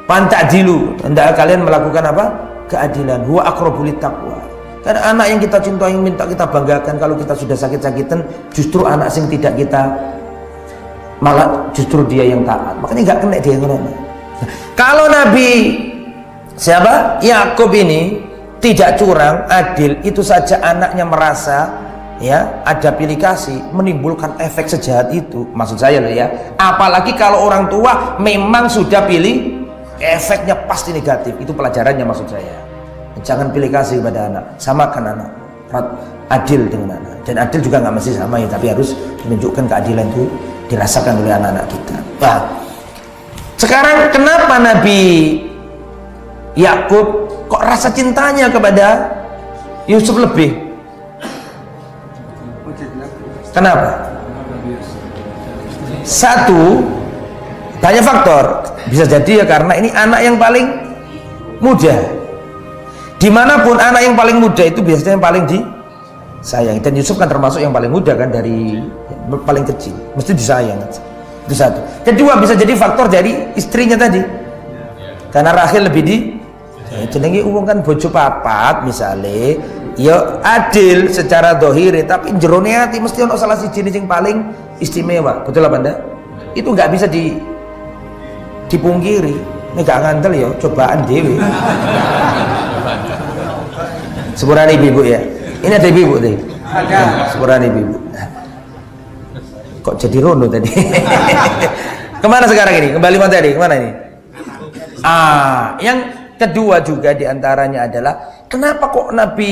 panta'dilu, hendaknya kalian melakukan apa? Keadilan. Huwa aqrabu littaqwa. Karena anak yang kita cintai, yang minta kita banggakan, kalau kita sudah sakit-sakitan, justru anak sing tidak kita, malah justru dia yang taat. Makanya nggak kena dia yang kena. Kalau Nabi siapa? Yakub ini tidak curang, adil, itu saja anaknya merasa ya ada pilih kasih, menimbulkan efek sejahat itu. Maksud saya loh ya. Apalagi kalau orang tua memang sudah pilih, efeknya pasti negatif. Itu pelajarannya maksud saya. Jangan pilih kasih kepada anak, samakan anak, adil dengan anak. Dan adil juga nggak mesti sama ya, tapi harus menunjukkan keadilan itu dirasakan oleh anak-anak kita. Nah, sekarang kenapa Nabi Yakub kok rasa cintanya kepada Yusuf lebih? Kenapa? Satu, banyak faktor. Bisa jadi ya karena ini anak yang paling muda. Dimanapun anak yang paling muda itu biasanya yang paling disayang. Dan Yusuf kan termasuk yang paling muda kan, dari paling kecil, mesti disayang. Itu satu. Kedua, bisa jadi faktor dari istrinya tadi, karena Rahel lebih jenengi uang kan bojo papat misalnya, ya adil secara dohiri, tapi jerone hati mesti ono salah siji yang paling istimewa. Betul apa enggak? Itu nggak bisa dipungkiri. Ini gak ngandel ya, cobaan dewi. Sepurani ibu ya. Ini ada ibu tadi. Ada. Sepurani ibu. Kok jadi rono tadi? Kemana sekarang ini? Kembali mana tadi? Kemana ini? Yang kedua juga diantaranya adalah kenapa kok Nabi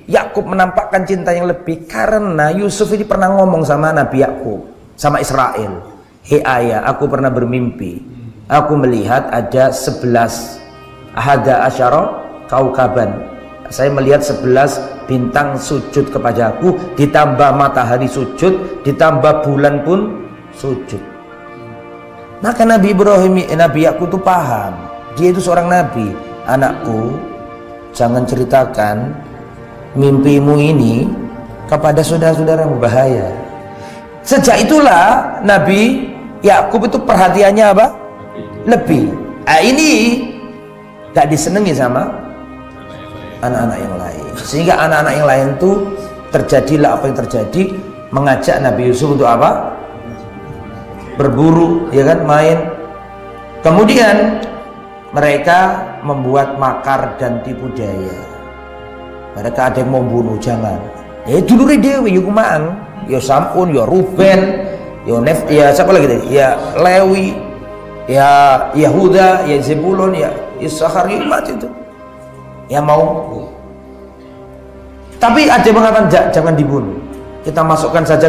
Yakub menampakkan cinta yang lebih? Karena Yusuf ini pernah ngomong sama Nabi Yakub, sama Israel. Hei ayah, aku pernah bermimpi. Aku melihat ada 11 ahada asyara kaukaban. Saya melihat 11 bintang sujud kepada aku, ditambah matahari sujud, ditambah bulan pun sujud. Maka Nabi Yakub itu paham, dia itu seorang nabi. Anakku, jangan ceritakan mimpimu ini kepada saudara-saudara yang berbahaya. Sejak itulah Nabi Yakub itu perhatiannya apa? Lebih. Ini gak disenangi sama anak-anak yang lain, sehingga anak-anak yang lain tuh terjadilah apa yang terjadi, mengajak Nabi Yusuf untuk apa? Berburu, ya kan, main. Kemudian mereka membuat makar dan tipu daya. Mereka ada yang mau bunuh, jangan. Dulu dewi, ya kumang, ya Sampun, ya Ruben, ya siapa lagi tadi? Ya Lewi, ya Yahuda, ya Zebulon, ya Isakhar, ya mati itu. Ya mau, tapi ada yang mengatakan jangan dibunuh, kita masukkan saja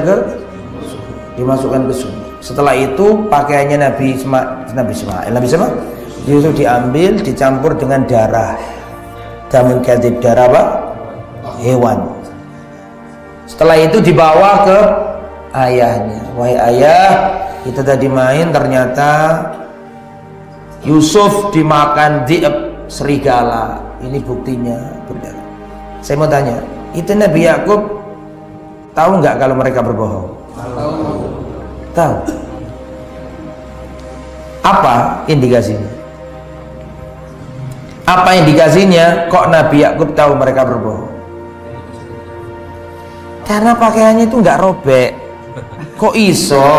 dimasukkan ke sumur. Setelah itu pakaiannya Nabi Ismail Yusuf diambil, dicampur dengan darah, damun kadib, darah apa? Hewan. Setelah itu dibawa ke ayahnya. Wahai ayah, kita tadi main, ternyata Yusuf dimakan serigala. Ini buktinya benar. Saya mau tanya, itu Nabi Yakub tahu nggak kalau mereka berbohong? Tahu. Apa indikasinya? Apa indikasinya kok Nabi Yakub tahu mereka berbohong? Karena pakaiannya itu nggak robek. Kok iso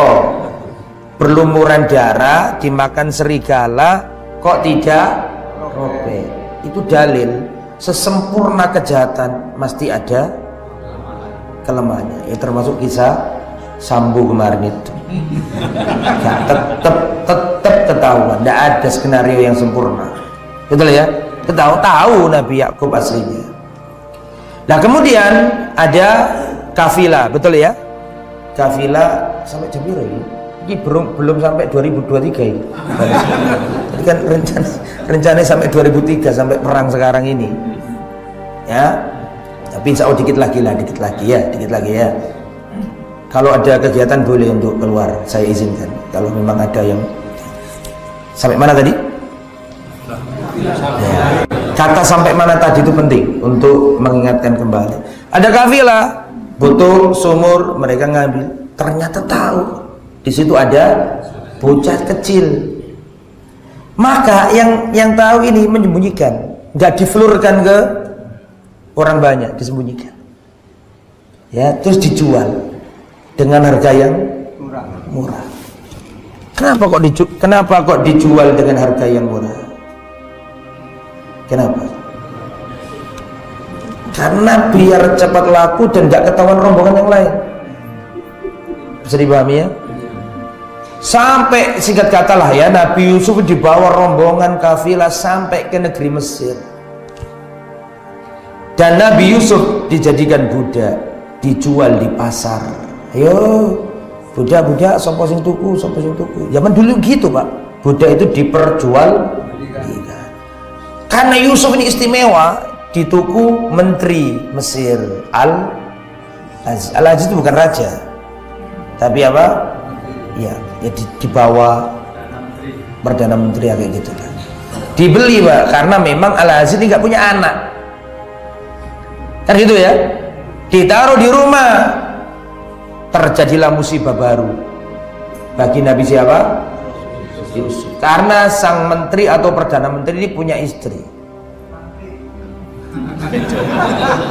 berlumuran darah, dimakan serigala, kok tidak robek? Itu dalil sesempurna kejahatan mesti ada kelemahannya. Ya termasuk kisah Sambo kemarin itu. Ya, tetap ketahuan, tidak ada skenario yang sempurna. Betul ya? Tahu Nabi Yakub aslinya. Nah kemudian ada kafilah, betul ya? Kafilah sampai jam berapa ini? ini belum sampai 2023 ini. Jadi kan rencana sampai 2003 sampai perang sekarang ini. Ya. Tapi insya Allah dikit lagi ya. Kalau ada kegiatan boleh untuk keluar, saya izinkan. Kalau memang ada yang sampai mana tadi? Ya. Kata sampai mana tadi itu penting untuk mengingatkan kembali. Ada kafilah butuh sumur, mereka ngambil. Ternyata tahu di situ ada bocah kecil. Maka yang tahu ini menyembunyikan, nggak diflurkan ke orang banyak, disembunyikan. Ya, terus dijual dengan harga yang murah. Kenapa kok dijual dengan harga yang murah? Kenapa? Karena biar cepat laku dan gak ketahuan rombongan yang lain. Bisa dipahami ya? Sampai singkat kata lah ya, Nabi Yusuf dibawa rombongan kafilah sampai ke negeri Mesir. Dan Nabi Yusuf dijadikan budak, dijual di pasar. Ayo, budak-budak sopo sing tuku. Zaman dulu gitu, Pak. Budak itu diperjual. Karena Yusuf ini istimewa, dituku menteri Mesir Al-Aziz. Al-Aziz itu bukan raja, tapi apa? Ya dibawa perdana menteri kayak gitu kan. Dibeli, Pak, karena memang Al-Aziz ini nggak punya anak. Kan gitu ya. Ditaruh di rumah. Terjadilah musibah baru bagi Nabi siapa? Yusuf. Karena sang menteri atau perdana menteri ini punya istri.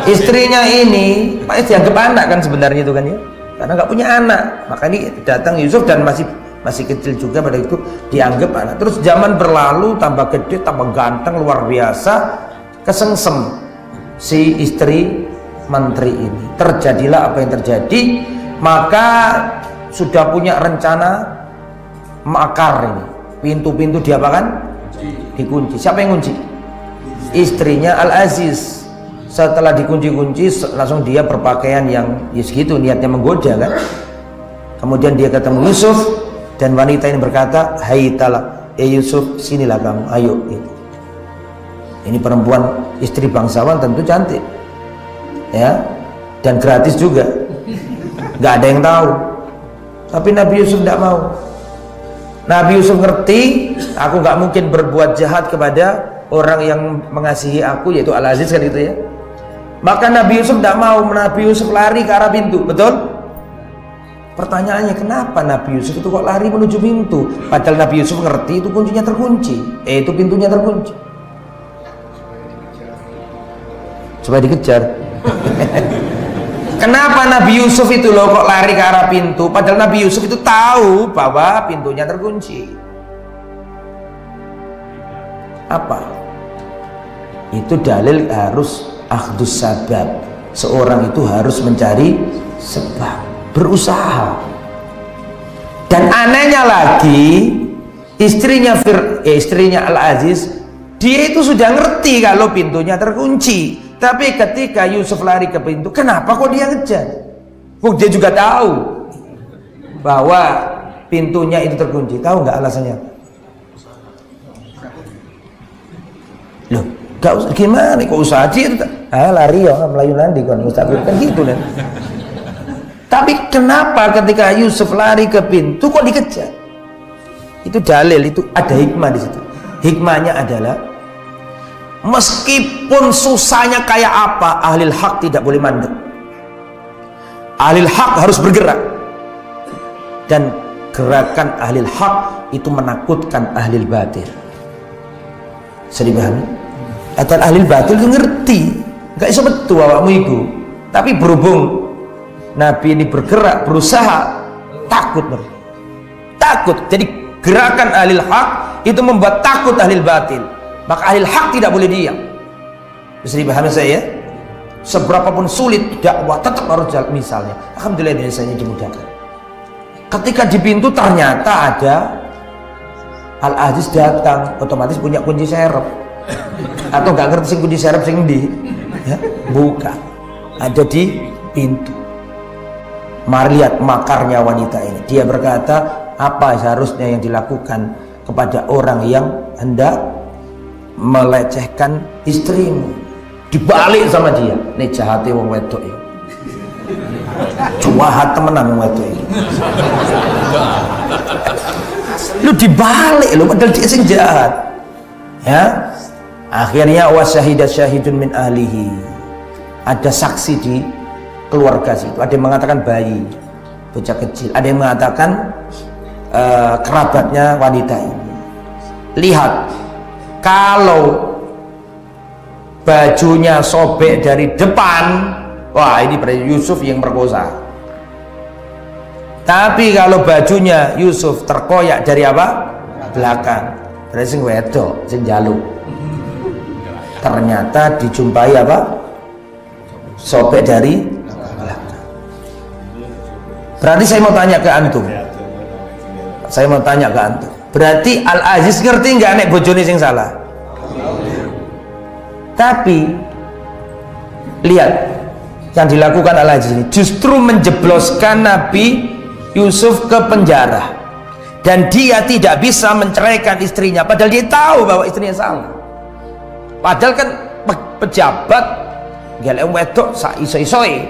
Istrinya ini dianggap anak kan sebenarnya itu kan ya, karena nggak punya anak. Maka ini datang Yusuf dan masih kecil juga pada itu, dianggap anak. Terus zaman berlalu, tambah gede, tambah ganteng, luar biasa, kesengsem si istri menteri ini. Terjadilah apa yang terjadi. Maka sudah punya rencana makar ini, pintu-pintu diapakan? Dikunci. Siapa yang kunci? Istrinya Al-Aziz. Setelah dikunci-kunci, langsung dia berpakaian yang gitu, niatnya menggoda kan. Kemudian dia ketemu Yusuf, dan wanita ini berkata, "Hai Talak, Yusuf, sinilah kamu, ayo." Gitu. Ini perempuan istri bangsawan tentu cantik, ya, dan gratis juga, nggak ada yang tahu. Tapi Nabi Yusuf tidak mau. Nabi Yusuf ngerti, aku nggak mungkin berbuat jahat kepada orang yang mengasihi aku, yaitu Al-Aziz kan itu ya. Maka Nabi Yusuf tidak mau. Nabi Yusuf lari ke arah pintu, betul? Pertanyaannya, kenapa Nabi Yusuf itu kok lari menuju pintu? Padahal Nabi Yusuf ngerti itu kuncinya terkunci, itu pintunya terkunci. Supaya dikejar. Kenapa Nabi Yusuf itu loh kok lari ke arah pintu? Padahal Nabi Yusuf itu tahu bahwa pintunya terkunci. Apa? Itu dalil harus akhdus sabab. Seorang itu harus mencari sebab, berusaha. Dan anehnya lagi, istrinya Al-Aziz, dia itu sudah ngerti kalau pintunya terkunci. Tapi ketika Yusuf lari ke pintu, kenapa kok dia ngejar? Dia juga tahu bahwa pintunya itu terkunci. Tahu nggak alasannya? Loh, gak usah, gimana? Kok usaha dia? Lari ya, Melayu nanti kan, mustaqil kan gitu kan. Tapi kenapa ketika Yusuf lari ke pintu kok dikejar? Itu dalil, itu ada hikmah di situ. Hikmahnya adalah, meskipun susahnya kayak apa, ahlil haq tidak boleh mandek. Ahlil haq harus bergerak. Dan gerakan ahlil haq itu menakutkan ahlil batil. Bisa dipahami? Atau ahlil batil itu ngerti, gak bisa betul awakmu itu. Tapi berhubung Nabi ini bergerak, berusaha, takut. Jadi gerakan ahlil haq itu membuat takut ahlil batil. Maka ahlil haq tidak boleh diam. Bisa dipahami saya? Seberapapun sulit dakwah tetap harus jalan. Misalnya, alhamdulillah biasanya dimudahkan. Ketika di pintu ternyata ada Al-Aziz datang, otomatis punya kunci serep. Atau nggak ngerti sing kunci serep sing di, ya, buka. Ada di pintu. Mari lihat makarnya wanita ini. Dia berkata, Apa seharusnya yang dilakukan kepada orang yang hendak melecehkan istrimu? Dibalik sama dia. Ini jahatnya wong wedok ya. Jahat temenan wong wedok ya. Lu dibalik lu, padahal dia sing jahat. Ya. Akhirnya wasyahidat syahidun min ahlihi. Ada saksi di keluarga situ. Ada yang mengatakan bayi, bocah kecil. Ada yang mengatakan kerabatnya wanita ini. Lihat, kalau bajunya sobek dari depan, wah ini berarti Yusuf yang merkosa. Tapi kalau bajunya Yusuf terkoyak dari apa? Belakang, berarti sing wedok, sing jaluk. Ternyata dijumpai apa? Sobek dari belakang. Berarti saya mau tanya ke antum. Berarti Al-Aziz ngerti nggak nek bojone sing salah? Tapi lihat yang dilakukan Al-Aziz ini justru menjebloskan Nabi Yusuf ke penjara, dan dia tidak bisa menceraikan istrinya padahal dia tahu bahwa istrinya salah. Padahal kan pejabat gelem wedok sak iso-isoe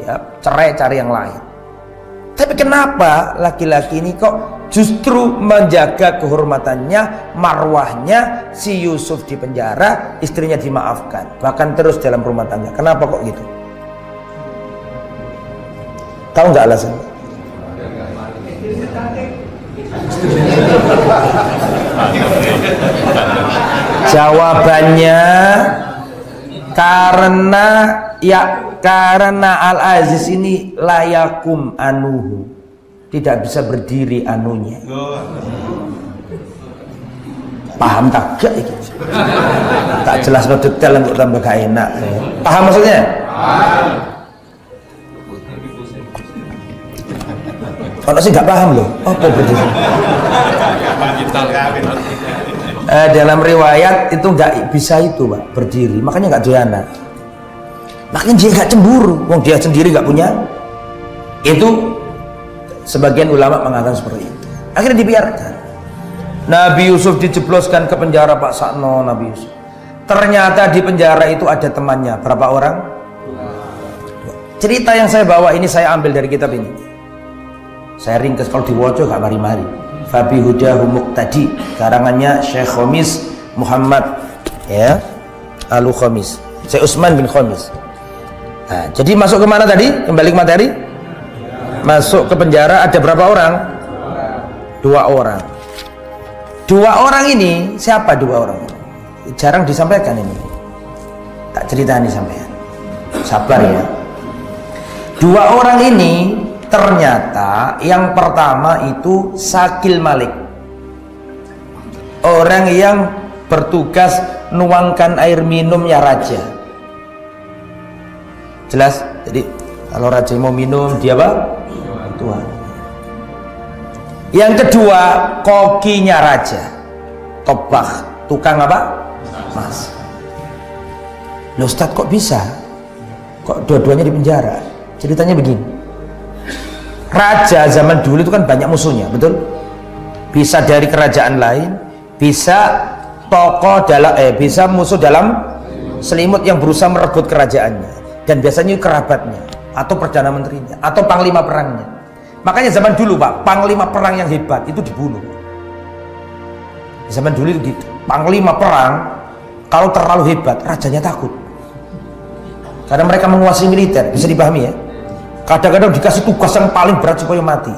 ya cerai cari yang lain. Tapi kenapa laki-laki ini kok justru menjaga kehormatannya, marwahnya? Si Yusuf di penjara, istrinya dimaafkan, bahkan terus dalam rumah tangga. Kenapa kok gitu? Tahu nggak alasannya? Jawabannya karena Al-Aziz ini layakum anuhu, tidak bisa berdiri anunya. Paham tak gak ini? Tak jelas no detail untuk tambah gak enak. Paham maksudnya? Kalau sih gak paham loh, apa berdiri? Dalam riwayat itu nggak bisa itu Pak, berdiri, makanya nggak doyana. Makanya dia nggak cemburu, wong dia sendiri nggak punya. Itu sebagian ulama mengatakan seperti itu. Akhirnya dibiarkan. Nabi Yusuf dijebloskan ke penjara, Pak Sakno. Nabi Yusuf ternyata di penjara itu ada temannya. Berapa orang? Cerita yang saya bawa ini saya ambil dari kitab ini. Saya ringkas, kalau diwoco gak mari-mari. Fabi Hudahu Muqtadi, karangannya Syekh Khamis Muhammad ya, Alu Khamis, Syekh Utsman bin Khamis. Nah, jadi masuk ke mana tadi? Kembali ke materi. Masuk ke penjara ada berapa orang? 2 orang. 2 orang ini siapa 2 orang? Jarang disampaikan ini. Tak cerita nih sampean. Sabar ya. 2 orang ini ternyata yang pertama itu Sakil Malik, orang yang bertugas nuangkan air minumnya raja. Jelas? Jadi kalau raja mau minum dia apa? Tuan. Yang kedua kokinya raja, tobak, tukang apa? Mas. Loh Ustadz kok bisa? Kok dua-duanya di penjara? Ceritanya begini. Raja zaman dulu itu kan banyak musuhnya, betul? Bisa dari kerajaan lain, bisa tokoh bisa musuh dalam selimut yang berusaha merebut kerajaannya, dan biasanya kerabatnya atau perdana menterinya atau panglima perangnya. Makanya zaman dulu Pak, panglima perang yang hebat itu dibunuh. Zaman dulu itu gitu. Panglima perang kalau terlalu hebat, rajanya takut karena mereka menguasai militer. Bisa dipahami ya? Kadang-kadang dikasih tugas yang paling berat supaya mati.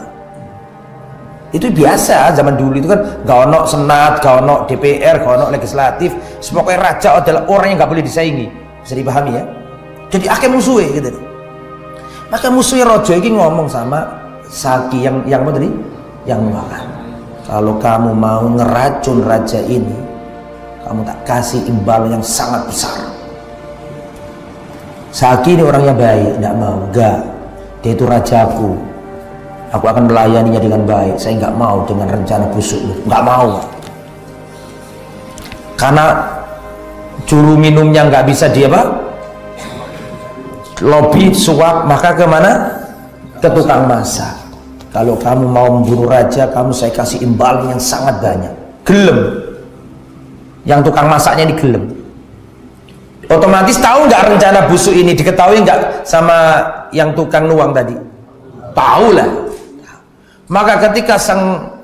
Itu biasa zaman dulu itu kan, gak ono senat, gak ono DPR, gak ono legislatif. Pokoknya raja adalah orang yang gak boleh disaingi. Bisa dipahami ya? Jadi akhirnya musuhnya gitu. Maka musuhnya rojo ini ngomong sama Saki yang apa tadi? Yang makan. Kalau kamu mau ngeracun raja ini, kamu tak kasih imbalan yang sangat besar. Saki ini orangnya baik, tidak mau, enggak. Dia itu rajaku, aku akan melayaninya dengan baik. Saya nggak mau dengan rencana busuk, nggak mau. Karena juru minumnya nggak bisa dia apa? Lobby suap, maka kemana? Ke tukang masak. kalau kamu mau membunuh raja, kamu saya kasih imbalan yang sangat banyak. Gelem. Yang tukang masaknya ini gelem. Otomatis tahu nggak rencana busuk ini, diketahui nggak sama yang tukang nuang tadi? Tahu lah. Maka ketika sang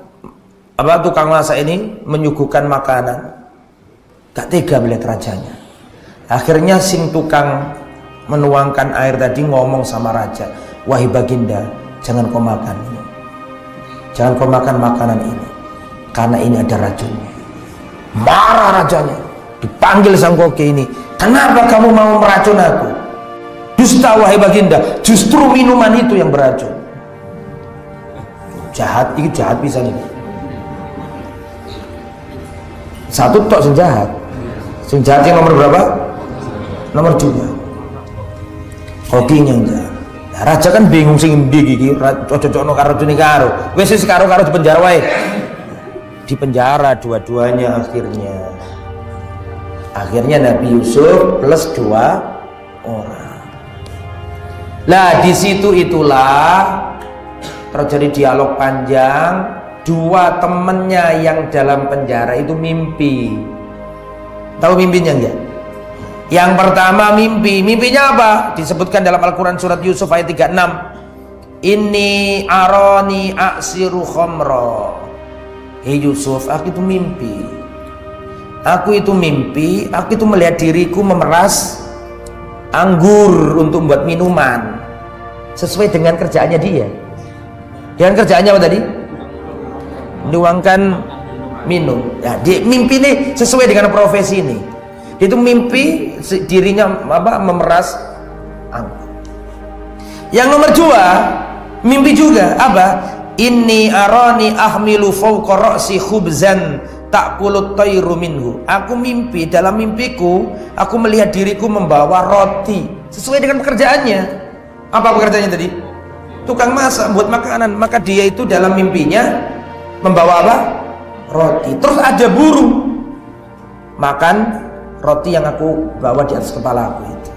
tukang masak ini menyuguhkan makanan, gak tega melihat rajanya. Akhirnya sing tukang menuangkan air tadi ngomong sama raja, wahai baginda, jangan kau makan ini, jangan kau makan makanan ini, karena ini ada racunnya. Marah rajanya, dipanggil sang koki ini, kenapa kamu mau meracun aku? Dusta wahai baginda, justru minuman itu yang beracun. Jahat, ini jahat bisa nih. Satu tok sing jahat. Sing jahat yang nomor berapa? Nomor 2. Kokinya yang jahat. Nah, raja kan bingung sing endi iki, cocokno karo racune karo. Wis karo-karo di penjara wae. Di penjara dua-duanya akhirnya. Akhirnya Nabi Yusuf plus 2 orang. Lah di situ itulah terjadi dialog panjang. 2 temennya yang dalam penjara itu mimpi. Tahu mimpinya enggak? Yang pertama mimpinya apa? Disebutkan dalam Al-Quran surat Yusuf ayat 36. Inni arani aksiru khamra. Hei Yusuf, aku itu mimpi. Aku itu mimpi, aku itu melihat diriku memeras anggur untuk membuat minuman. Sesuai dengan kerjaannya dia. Dengan kerjaannya apa tadi? Menuangkan minum. Ya, mimpi ini sesuai dengan profesi ini. Itu mimpi dirinya memeras anggur. Yang nomor 2, mimpi juga apa? Inni arani ahmilu fawqa ra'si khubzan ta'kulut tayru minhu. Aku mimpi, dalam mimpiku aku melihat diriku membawa roti sesuai dengan pekerjaannya. Apa pekerjaannya tadi? Tukang masak buat makanan. Maka dia itu dalam mimpinya membawa apa? Roti. Terus ada burung makan roti yang aku bawa di atas kepala aku itu.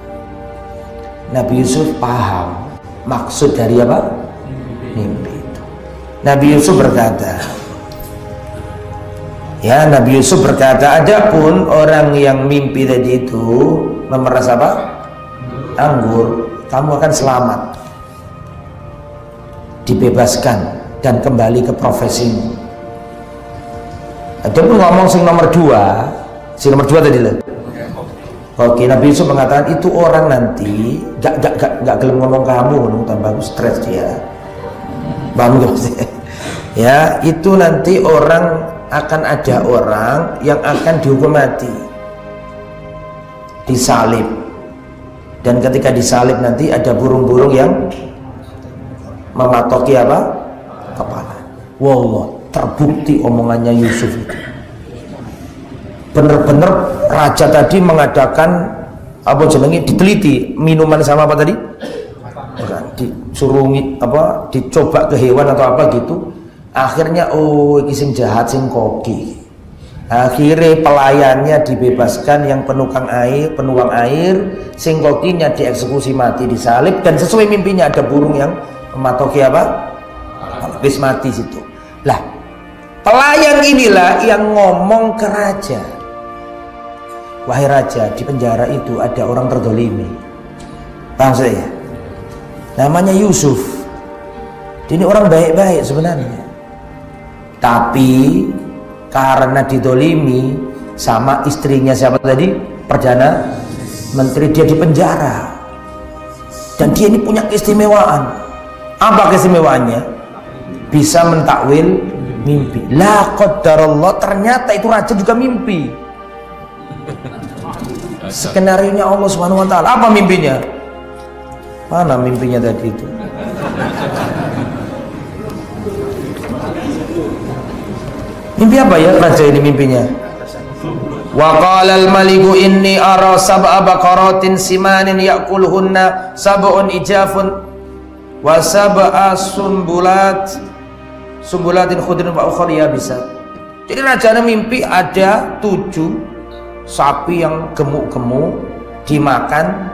Nabi Yusuf paham maksud dari apa? Mimpi itu. Nabi Yusuf berkata, Nabi Yusuf berkata, adapun orang yang mimpi tadi itu memeras apa? Anggur, kamu akan selamat, dibebaskan dan kembali ke profesimu. Ada pun ngomong sing nomor 2 tadi loh. Oke, Nabi Yusuf mengatakan itu orang nanti gak gelem ngomong kamu, tambah stres dia. Bangga ya, itu nanti akan ada orang yang akan dihukum mati, disalib, dan ketika disalib nanti ada burung-burung yang mematoki apa? Kepala. Wallah, terbukti omongannya Yusuf itu. Bener-bener raja tadi mengadakan apa jenenge, diteliti minuman sama apa tadi? Disuruh dicoba ke hewan atau apa gitu. Akhirnya ini sing jahat sing koki. Akhirnya pelayannya dibebaskan, yang penuang air, sing kokinya dieksekusi mati, disalib, dan sesuai mimpinya ada burung yang mematoki apa? Habis mati situ. Lah, pelayan inilah yang ngomong ke raja. Wahai raja, di penjara itu ada orang terdolimi. Paham saya? Namanya Yusuf. Ini orang baik-baik sebenarnya. Tapi karena didolimi sama istrinya siapa tadi? Perdana Menteri, dia di penjara. Dan dia ini punya keistimewaan. Apa keistimewaannya? Bisa mentakwil mimpi. La qadarallah, ternyata itu raja juga mimpi. Skenarionya Allah Subhanahu wa taala. Apa mimpinya? Mana mimpinya tadi itu? Mimpi apa ya raja ini mimpinya? Wa qala al-maliku inni ara sab'a baqaratin simanin ya'kuluhunna sab'un ijafun wa sab'a sumbulatin khudrin wa ukhra yabisat. Jadi rajanya mimpi ada 7 sapi yang gemuk-gemuk dimakan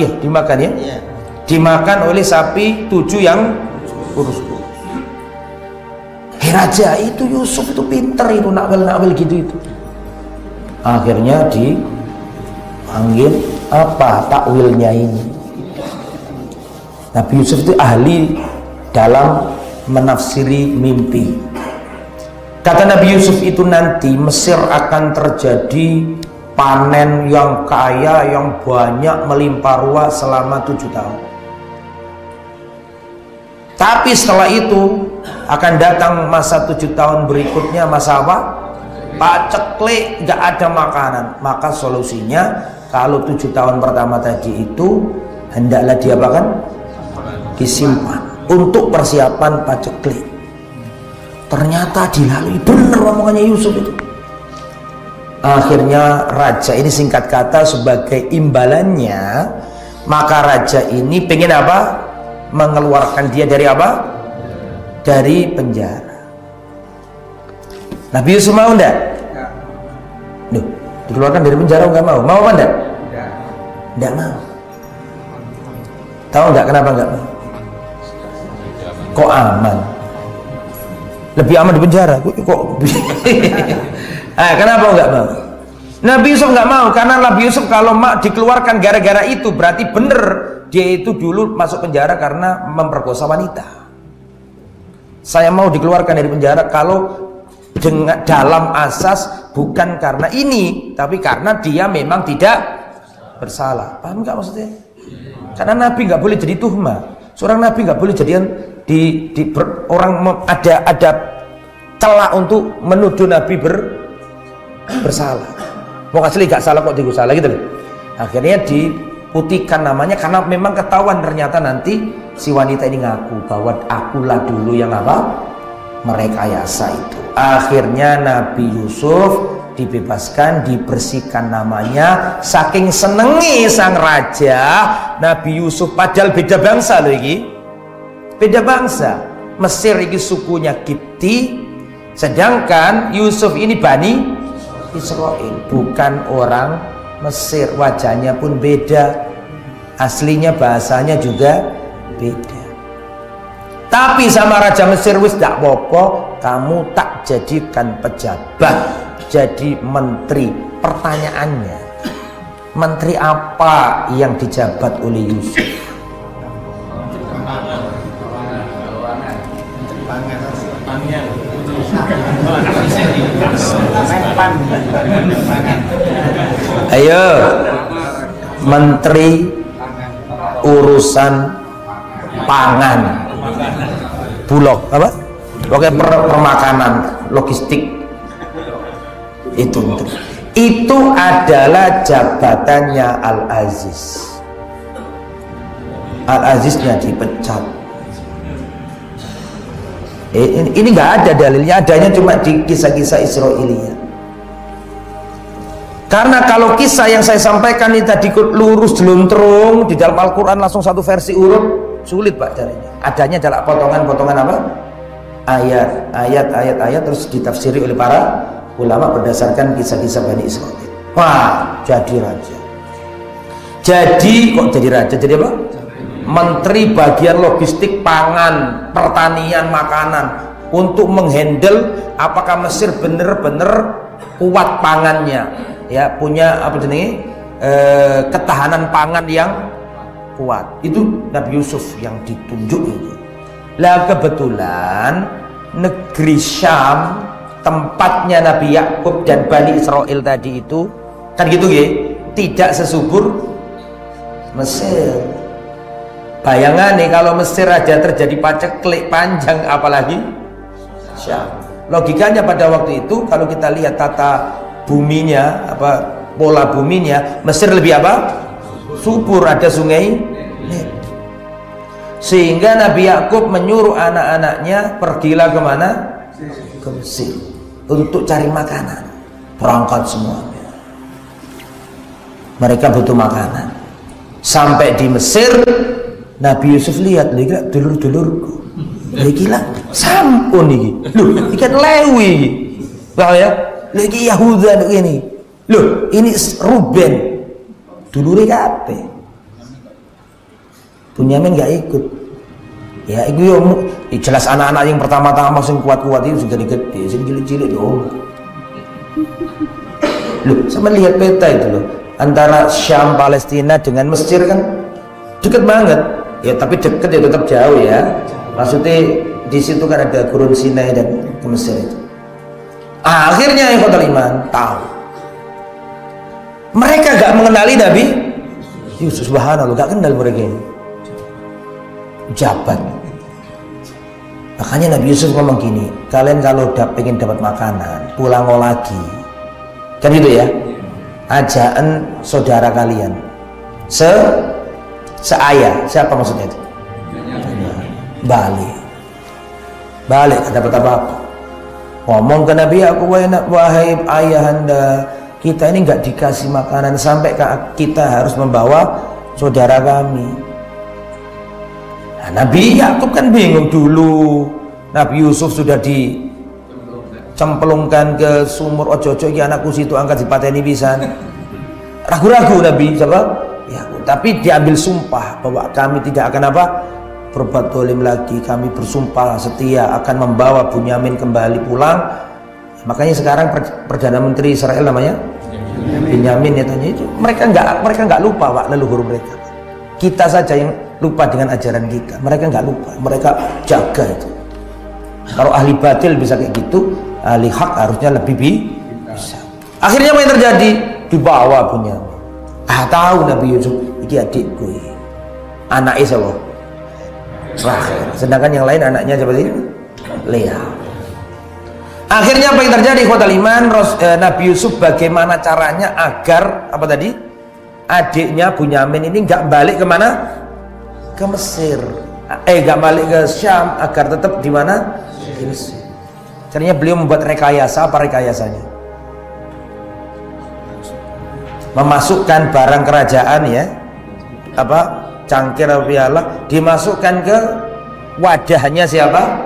ya, dimakan oleh sapi 7 yang kurus-kurus. Raja itu Yusuf itu pinter itu, nakwil gitu itu. Akhirnya dipanggil, apa takwilnya ini? Nabi Yusuf itu ahli dalam menafsiri mimpi. Kata Nabi Yusuf itu, nanti Mesir akan terjadi panen yang kaya, yang banyak, melimpah ruah selama 7 tahun. Tapi setelah itu akan datang masa 7 tahun berikutnya, masa apa? Paceklik, gak ada makanan. Maka solusinya, kalau 7 tahun pertama tadi itu hendaklah diapakan? Disimpan untuk persiapan paceklik. Ternyata dilalui, benar omongannya Yusuf itu. Akhirnya raja ini, singkat kata, sebagai imbalannya, maka raja ini pengen apa? Mengeluarkan dia dari apa? Dari penjara. Nabi Yusuf mau enggak? Duh, dikeluarkan dari penjara enggak mau? Mau apa enggak? Enggak mau. Tahu enggak kenapa enggak mau? Kok aman? Lebih aman di penjara. Kok? Kenapa enggak mau? Nabi Yusuf enggak mau, karena Nabi Yusuf kalau dikeluarkan gara-gara itu, berarti bener dia itu dulu masuk penjara karena memperkosa wanita. Saya mau dikeluarkan dari penjara kalau dengan dalam asas bukan karena ini, tapi karena dia memang tidak bersalah. Paham nggak maksudnya? Karena Nabi nggak boleh jadi tuhma. Seorang Nabi nggak boleh jadian ada celah untuk menuduh Nabi bersalah. Mau asli nggak salah kok digo salah gitu loh. Akhirnya diputihkan namanya karena memang ketahuan ternyata nanti si wanita ini ngaku bahwa akulah dulu yang apa? Merekayasa itu. Akhirnya Nabi Yusuf dibebaskan, dibersihkan namanya. Saking senengi sang raja, Nabi Yusuf padahal beda bangsa loh ini. Beda bangsa. Mesir ini sukunya Kipti, sedangkan Yusuf ini Bani Israel, bukan orang Mesir. Wajahnya pun beda, aslinya bahasanya juga beda. Tapi sama Raja Mesir, wis tak apa-apa, kamu tak jadikan pejabat, jadi menteri. Pertanyaannya, menteri apa yang dijabat oleh Yusuf? Ayo, menteri urusan pangan, bulog apa? Oke, permakanan, logistik itu. Itu adalah jabatannya Al-Aziz. Al-Aziznya dipecat. Ini nggak ada dalilnya, adanya cuma di kisah-kisah Israiliyah. Karena kalau kisah yang saya sampaikan ini tadi lurus jeluntrung di dalam Al-Quran langsung satu versi urut, sulit Pak carinya. Adanya adalah potongan-potongan apa? Ayat terus ditafsiri oleh para ulama berdasarkan kisah-kisah Bani Israil. Wah, jadi raja. Jadi kok jadi raja? Jadi apa? Menteri bagian logistik pangan, pertanian, makanan, untuk menghandle apakah Mesir benar-benar kuat pangannya, ya, punya apa jenis ketahanan pangan yang kuat. Itu Nabi Yusuf yang ditunjuk itu. Lah kebetulan negeri Syam, tempatnya Nabi Yakub dan Bani Israel tadi itu kan gitu ya, tidak sesubur Mesir. Bayangan nih kalau Mesir aja terjadi paceklik panjang, apalagi Syam. Logikanya pada waktu itu kalau kita lihat tata buminya, apa pola buminya, Mesir lebih apa? Subur, ada sungai Nil. Sehingga Nabi Yakub menyuruh anak-anaknya pergilah kemana? Ke Mesir untuk cari makanan. Berangkat semuanya. Mereka butuh makanan. Sampai di Mesir, Nabi Yusuf lihat, lihat dulur-dulurku, gila, sampun nih, loh, ikan Lewi, tahu ya, lagi Yahuda ini, loh, ini Ruben, dulure kape, Bunyamin nggak ikut. Ya itu jelas anak-anak yang pertama-tama yang kuat-kuat itu sudah gede, sing cilik-cilik dong. Loh, sama lihat peta itu loh, antara Syam Palestina dengan Mesir kan deket banget. Ya tapi deket ya tetap jauh ya. Maksudnya di situ kan ada Gurun Sinai dan ke Mesir itu. Akhirnya ikhwatul iman tahu. Mereka gak mengenali Nabi Yusuf, subhanallah, gak kenal mereka ini. Jabat. Makanya Nabi Yusuf ngomong gini, kalian kalau pengen dapat makanan, pulang lagi. Kan gitu ya. Ajaan saudara kalian. Seayah. Siapa maksudnya itu? Balik. Gak dapat apa-apa. Ngomong ke Nabi, aku wahai ayahanda, kita ini nggak dikasih makanan sampai kita harus membawa saudara kami. Nah, Nabi Yakub kan bingung dulu. Nabi Yusuf sudah dicemplungkan ke sumur, ojo-ojo iki anakku situ angkat dipateni pisan. Ragu-ragu Nabi siapa? Ya, tapi diambil sumpah bahwa kami tidak akan berbuat dolim lagi, kami bersumpah setia akan membawa Bunyamin kembali pulang. Makanya sekarang Perdana Menteri Israel namanya Benyamin Netanyahu itu mereka nggak lupa Pak, leluhur mereka. Kita saja yang lupa dengan ajaran kita, mereka nggak lupa, mereka jaga itu. Kalau ahli batil bisa kayak gitu, ahli hak harusnya lebih bisa. Akhirnya apa yang terjadi? Dibawa Bunyamin. Tahu Nabi Yusuf, ini adikku, anaknya siapa? Rahel. Sedangkan yang lain anaknya seperti Lea. Akhirnya apa yang terjadi ikhwatul iman? Nabi Yusuf bagaimana caranya agar apa tadi? Adiknya Bunyamin ini nggak balik kemana? Ke Mesir. Nggak balik ke Syam, agar tetap di mana? Di Mesir. Caranya beliau membuat rekayasa. Apa rekayasanya? Memasukkan barang kerajaan ya. Cangkir atau piala dimasukkan ke wadahnya siapa?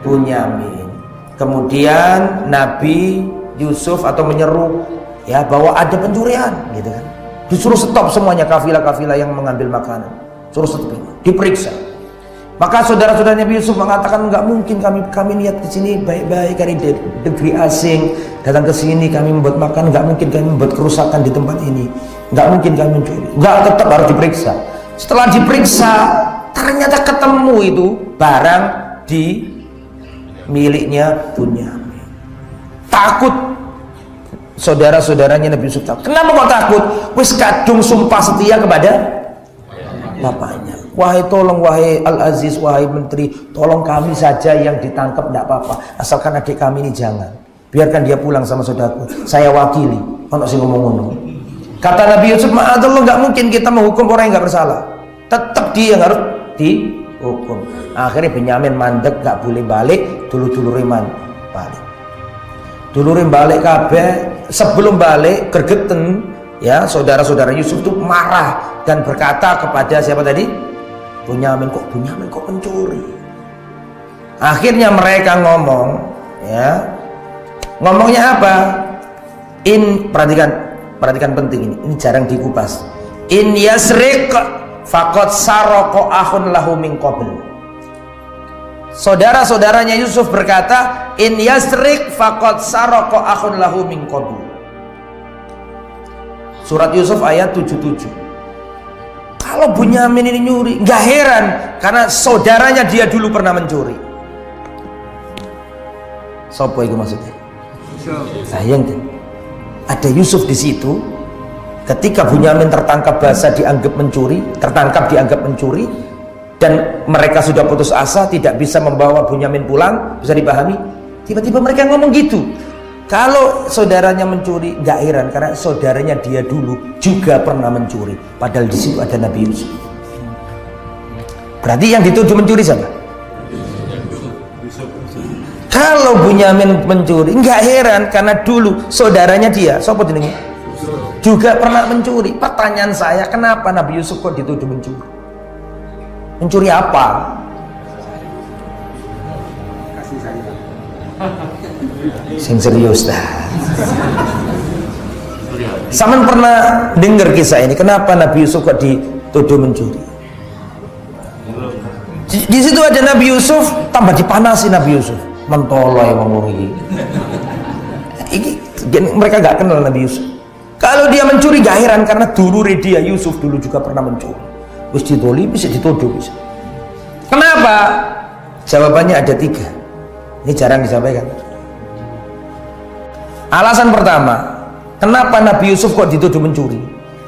Bunyamin. Kemudian Nabi Yusuf atau menyeru ya bahwa ada pencurian gitu kan. Disuruh stop semuanya kafilah-kafilah yang mengambil makanan. Suruh stop, diperiksa. Maka saudara-saudaranya Nabi Yusuf mengatakan nggak mungkin kami niat di sini baik-baik dari negeri asing datang ke sini kami membuat makan, nggak mungkin kami membuat kerusakan di tempat ini, nggak mungkin kami mencuri, nggak, tetap harus diperiksa. Setelah diperiksa ternyata ketemu itu barang di miliknya Bunyamin. Takut saudara-saudaranya Nabi Yusuf. Kenapa kok takut? Wis kadung sumpah setia kepada bapaknya. Wahai tolong, wahai Al-Aziz, wahai menteri, tolong kami saja yang ditangkap, tidak apa-apa, asalkan adik kami ini jangan, biarkan dia pulang sama saudaraku, saya wakili. Ono sing ngomong-ngomong. Kata Nabi Yusuf, ma'adallah, nggak mungkin kita menghukum orang yang nggak bersalah, tetap dia yang harus dihukum. Akhirnya Benyamin mandek, nggak boleh balik. Dulu-dulu Riman balik, dulu balik kabeh. Sebelum balik gergeten ya, saudara-saudara Yusuf itu marah dan berkata kepada siapa tadi? Bunyamin kok pencuri. Akhirnya mereka ngomong ya, ngomongnya apa? Perhatikan penting ini jarang dikupas. In yasriq faqad sarqa akhun lahu min qabl. Saudara-saudaranya Yusuf berkata, in yasriq faqad sarqa akhun lahu min qabl. Surat Yusuf ayat 77. Kalau Bunyamin ini nyuri, nggak heran karena saudaranya dia dulu pernah mencuri. Sopo itu maksudnya? Sayang kan? Ada Yusuf di situ. Ketika Bunyamin tertangkap basah dianggap mencuri, dianggap mencuri, dan mereka sudah putus asa tidak bisa membawa Bunyamin pulang, bisa dipahami? Tiba-tiba mereka ngomong gitu. Kalau saudaranya mencuri, nggak heran karena saudaranya dia dulu juga pernah mencuri. Padahal di situ ada Nabi Yusuf. Berarti yang dituduh mencuri siapa? Kalau Bunyamin mencuri, nggak heran karena dulu saudaranya dia, siapa jenenge? Juga pernah mencuri. Pertanyaan saya, kenapa Nabi Yusuf kok dituduh mencuri? Mencuri apa? Sing serius dah. Saman pernah dengar kisah ini? Kenapa Nabi Yusuf kok dituduh mencuri? Di situ ada Nabi Yusuf, tambah dipanasi Nabi Yusuf. Mentoloi wong iki. Mereka nggak kenal Nabi Yusuf. Kalau dia mencuri gak heran, karena dulu dia Yusuf dulu juga pernah mencuri. Terus ditolimi, bisa dituduh bisa. Kenapa? Jawabannya ada 3. Ini jarang disampaikan. Alasan pertama, kenapa Nabi Yusuf kok dituduh mencuri?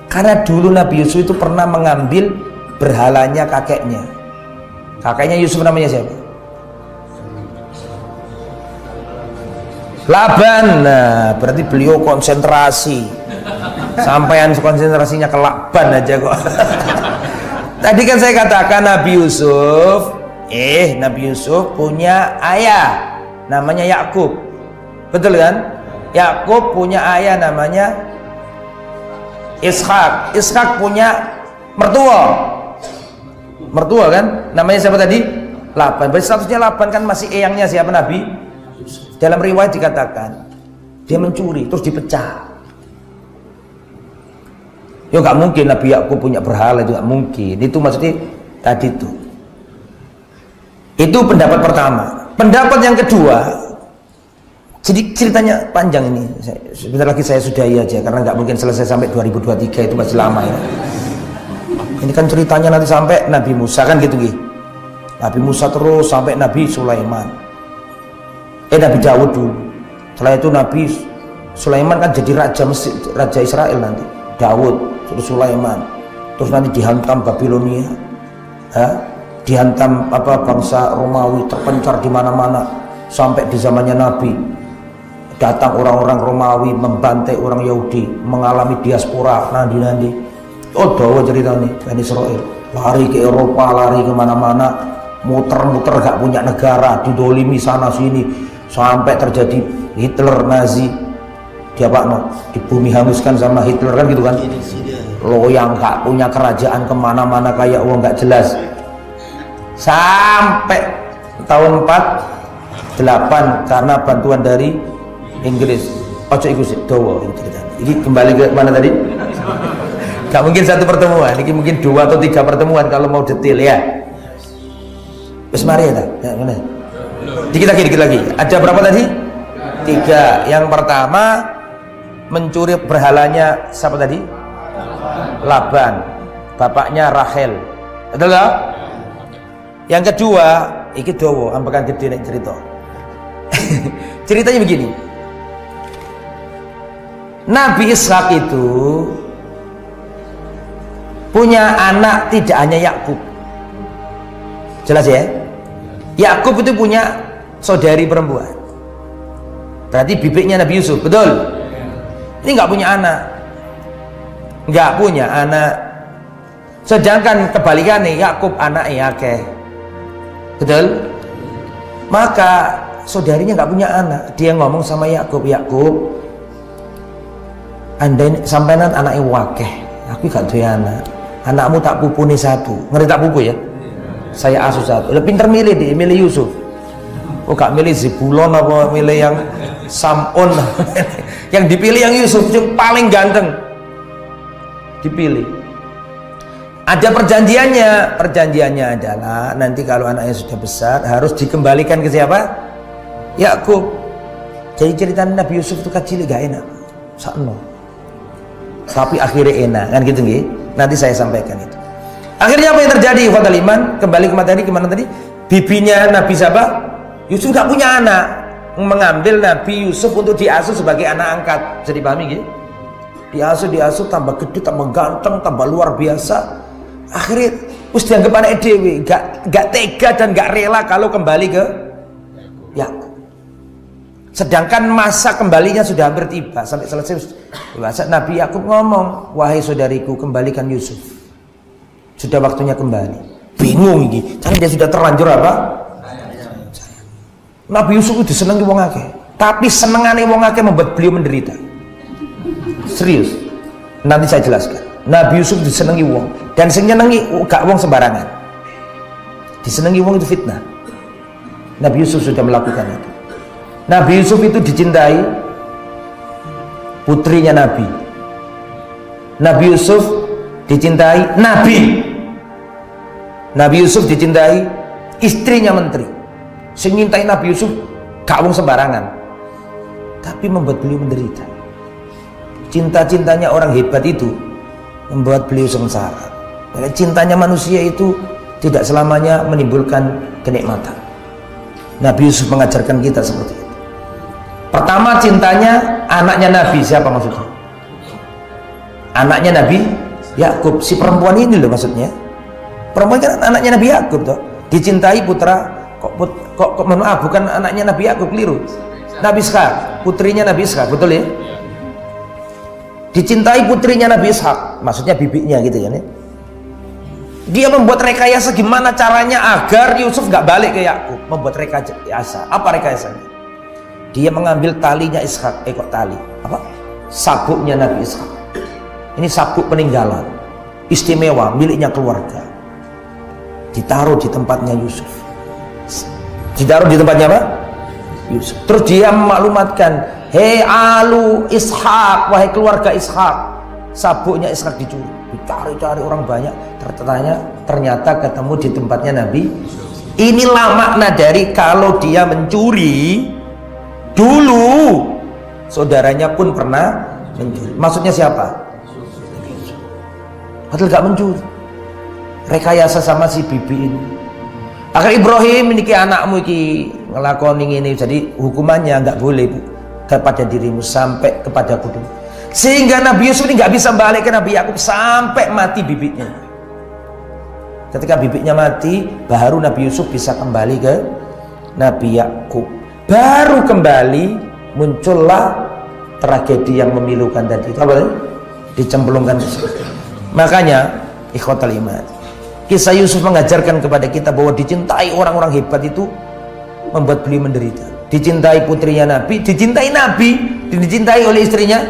Karena dulu Nabi Yusuf itu pernah mengambil berhalanya kakeknya. Kakeknya Yusuf namanya siapa? Laban. Nah, berarti beliau konsentrasi. Sampaian konsentrasinya ke Laban aja kok. Tadi kan saya katakan Nabi Yusuf punya ayah namanya Yakub. Betul kan? Yakub punya ayah namanya Ishak. Ishak punya mertua kan? Namanya siapa tadi? Laban. Berarti statusnya Laban kan masih eyangnya siapa? Nabi. Dalam riwayat dikatakan dia mencuri terus dipecah. Ya nggak mungkin Nabi Yakub punya berhala, itu nggak mungkin. Itu maksudnya tadi tuh. Itu pendapat pertama. Pendapat yang kedua, jadi ceritanya panjang ini. Sebentar lagi saya sudahi aja karena nggak mungkin selesai sampai 2023, itu masih lama ya. Ini kan ceritanya nanti sampai Nabi Musa kan gitu gitu. Nabi Musa terus sampai Nabi Sulaiman. Nabi Daud dulu. Setelah itu Nabi Sulaiman kan jadi raja Israel nanti. Daud, terus Sulaiman, terus nanti dihantam Babilonia, dihantam bangsa Romawi, terpencar di mana-mana sampai di zamannya Nabi. Datang orang-orang Romawi membantai orang Yahudi, mengalami diaspora nanti. Oh, dawa cerita nih, Bani Israel lari ke Eropa, lari kemana-mana, muter-muter gak punya negara, didolimi sana sini, sampai terjadi Hitler, Nazi, di bumi hanguskan sama Hitler kan gitu kan. Lo yang gak punya kerajaan kemana-mana kayak uang gak jelas. Sampai tahun 48 karena bantuan dari Inggris. Ojo ikut dawa ini kembali ke mana tadi? Gak mungkin satu pertemuan, ini mungkin 2 atau 3 pertemuan kalau mau detail ya. Wes mari ya, mana? Dikit lagi. Ada berapa tadi? 3. Yang pertama mencuri berhalanya siapa tadi? Laban, bapaknya Rahel. Betul gak? Yang kedua, iki dawa, ambekan gede nek cerita. Ceritanya begini. Nabi Ishak itu punya anak tidak hanya Yakub. Jelas ya? Yakub itu punya saudari perempuan. Berarti bibiknya Nabi Yusuf, betul? Ini nggak punya anak. Sedangkan kebalikannya Yakub anaknya akeh. Betul? Maka saudarinya nggak punya anak. Dia ngomong sama Yakub, andai sampean anaknya wakeh, aku gak duwe anak. Anakmu tak pupune 1. Ngerti tak pupu ya? Saya asuh 1. Udah pinter milih dia, milih Yusuf. Oh gak milih Zebulon apa milih yang Sam'un. Yang dipilih yang Yusuf, yang paling ganteng. Dipilih. Ada perjanjiannya adalah nanti kalau anaknya sudah besar harus dikembalikan ke siapa? Yakub. Jadi cerita Nabi Yusuf itu kecil gak enak. Sakno. Tapi akhirnya enak kan gitu nggih. Nanti saya sampaikan itu. Akhirnya apa yang terjadi? Fatal iman, kembali ke materi kemana tadi? Bibinya Nabi siapa? Yusuf gak punya anak, mengambil Nabi Yusuf untuk diasuh sebagai anak angkat. Bisa dipahami gitu? Diasuh tambah gede, tambah ganteng, tambah luar biasa. Akhirnya terus dianggap anak dewi, gak tega dan gak rela kalau kembali ke Yakub. Sedangkan masa kembalinya sudah hampir tiba, sampai selesai Nabi Yakub ngomong, wahai saudariku, kembalikan Yusuf, sudah waktunya kembali. Bingung ini, karena dia sudah terlanjur apa? Nabi Yusuf itu disenangi wong akeh, tapi senengane wong akeh membuat beliau menderita. Serius, nanti saya jelaskan. Nabi Yusuf disenangi wong, dan sing nyenengi gak wong sembarangan. Disenangi wong itu fitnah. Nabi Yusuf sudah melakukan itu. Nabi Yusuf itu dicintai putrinya Nabi. Nabi Yusuf dicintai Nabi. Nabi Yusuf dicintai istrinya menteri. Sing ngintai Nabi Yusuf gak wong sembarangan, tapi membuat beliau menderita. Cinta-cintanya orang hebat itu membuat beliau sengsara. Cintanya manusia itu tidak selamanya menimbulkan kenikmatan. Nabi Yusuf mengajarkan kita seperti itu. Pertama, cintanya anaknya Nabi. Siapa maksudnya? Anaknya Nabi Yakub. Si perempuan ini loh maksudnya. Perempuan kan anaknya Nabi Yakub toh. Dicintai putra kok maaf, bukan anaknya Nabi Yakub, keliru. Nabi Ishak, putrinya Nabi Ishak, betul ya? Dicintai putrinya Nabi Ishak, maksudnya bibinya gitu ya. Dia membuat rekayasa gimana caranya agar Yusuf gak balik ke Yakub. Membuat rekayasa. Apa rekayasanya? Dia mengambil talinya Ishak, tali apa? Sabuknya Nabi Ishak. Ini sabuk peninggalan istimewa miliknya keluarga. Ditaruh di tempatnya Yusuf. Ditaruh di tempatnya apa? Yusuf. Terus dia memaklumatkan, hei alu Ishak, wahai keluarga Ishak, sabuknya Ishak dicuri. Dicari-cari orang banyak, ternyata ketemu di tempatnya Nabi. Inilah makna dari kalau dia mencuri, dulu saudaranya pun pernah mencuri. Maksudnya siapa? Padahal gak mencuri. Rekayasa sama si bibi ini. Akhirnya Ibrahim, ini anakmu iki ngelakoni ini, jadi hukumannya nggak boleh kepada dirimu sampai kepada kudu. Sehingga Nabi Yusuf ini nggak bisa balik ke Nabi Yakub sampai mati bibitnya. Ketika bibitnya mati, baru Nabi Yusuf bisa kembali ke Nabi Yakub. Baru kembali muncullah tragedi yang memilukan tadi. Itu apa? Dicemplungkan. Makanya ikhwatal iman, kisah Yusuf mengajarkan kepada kita bahwa dicintai orang-orang hebat itu membuat beliau menderita. Dicintai putrinya Nabi, dicintai Nabi, dicintai oleh istrinya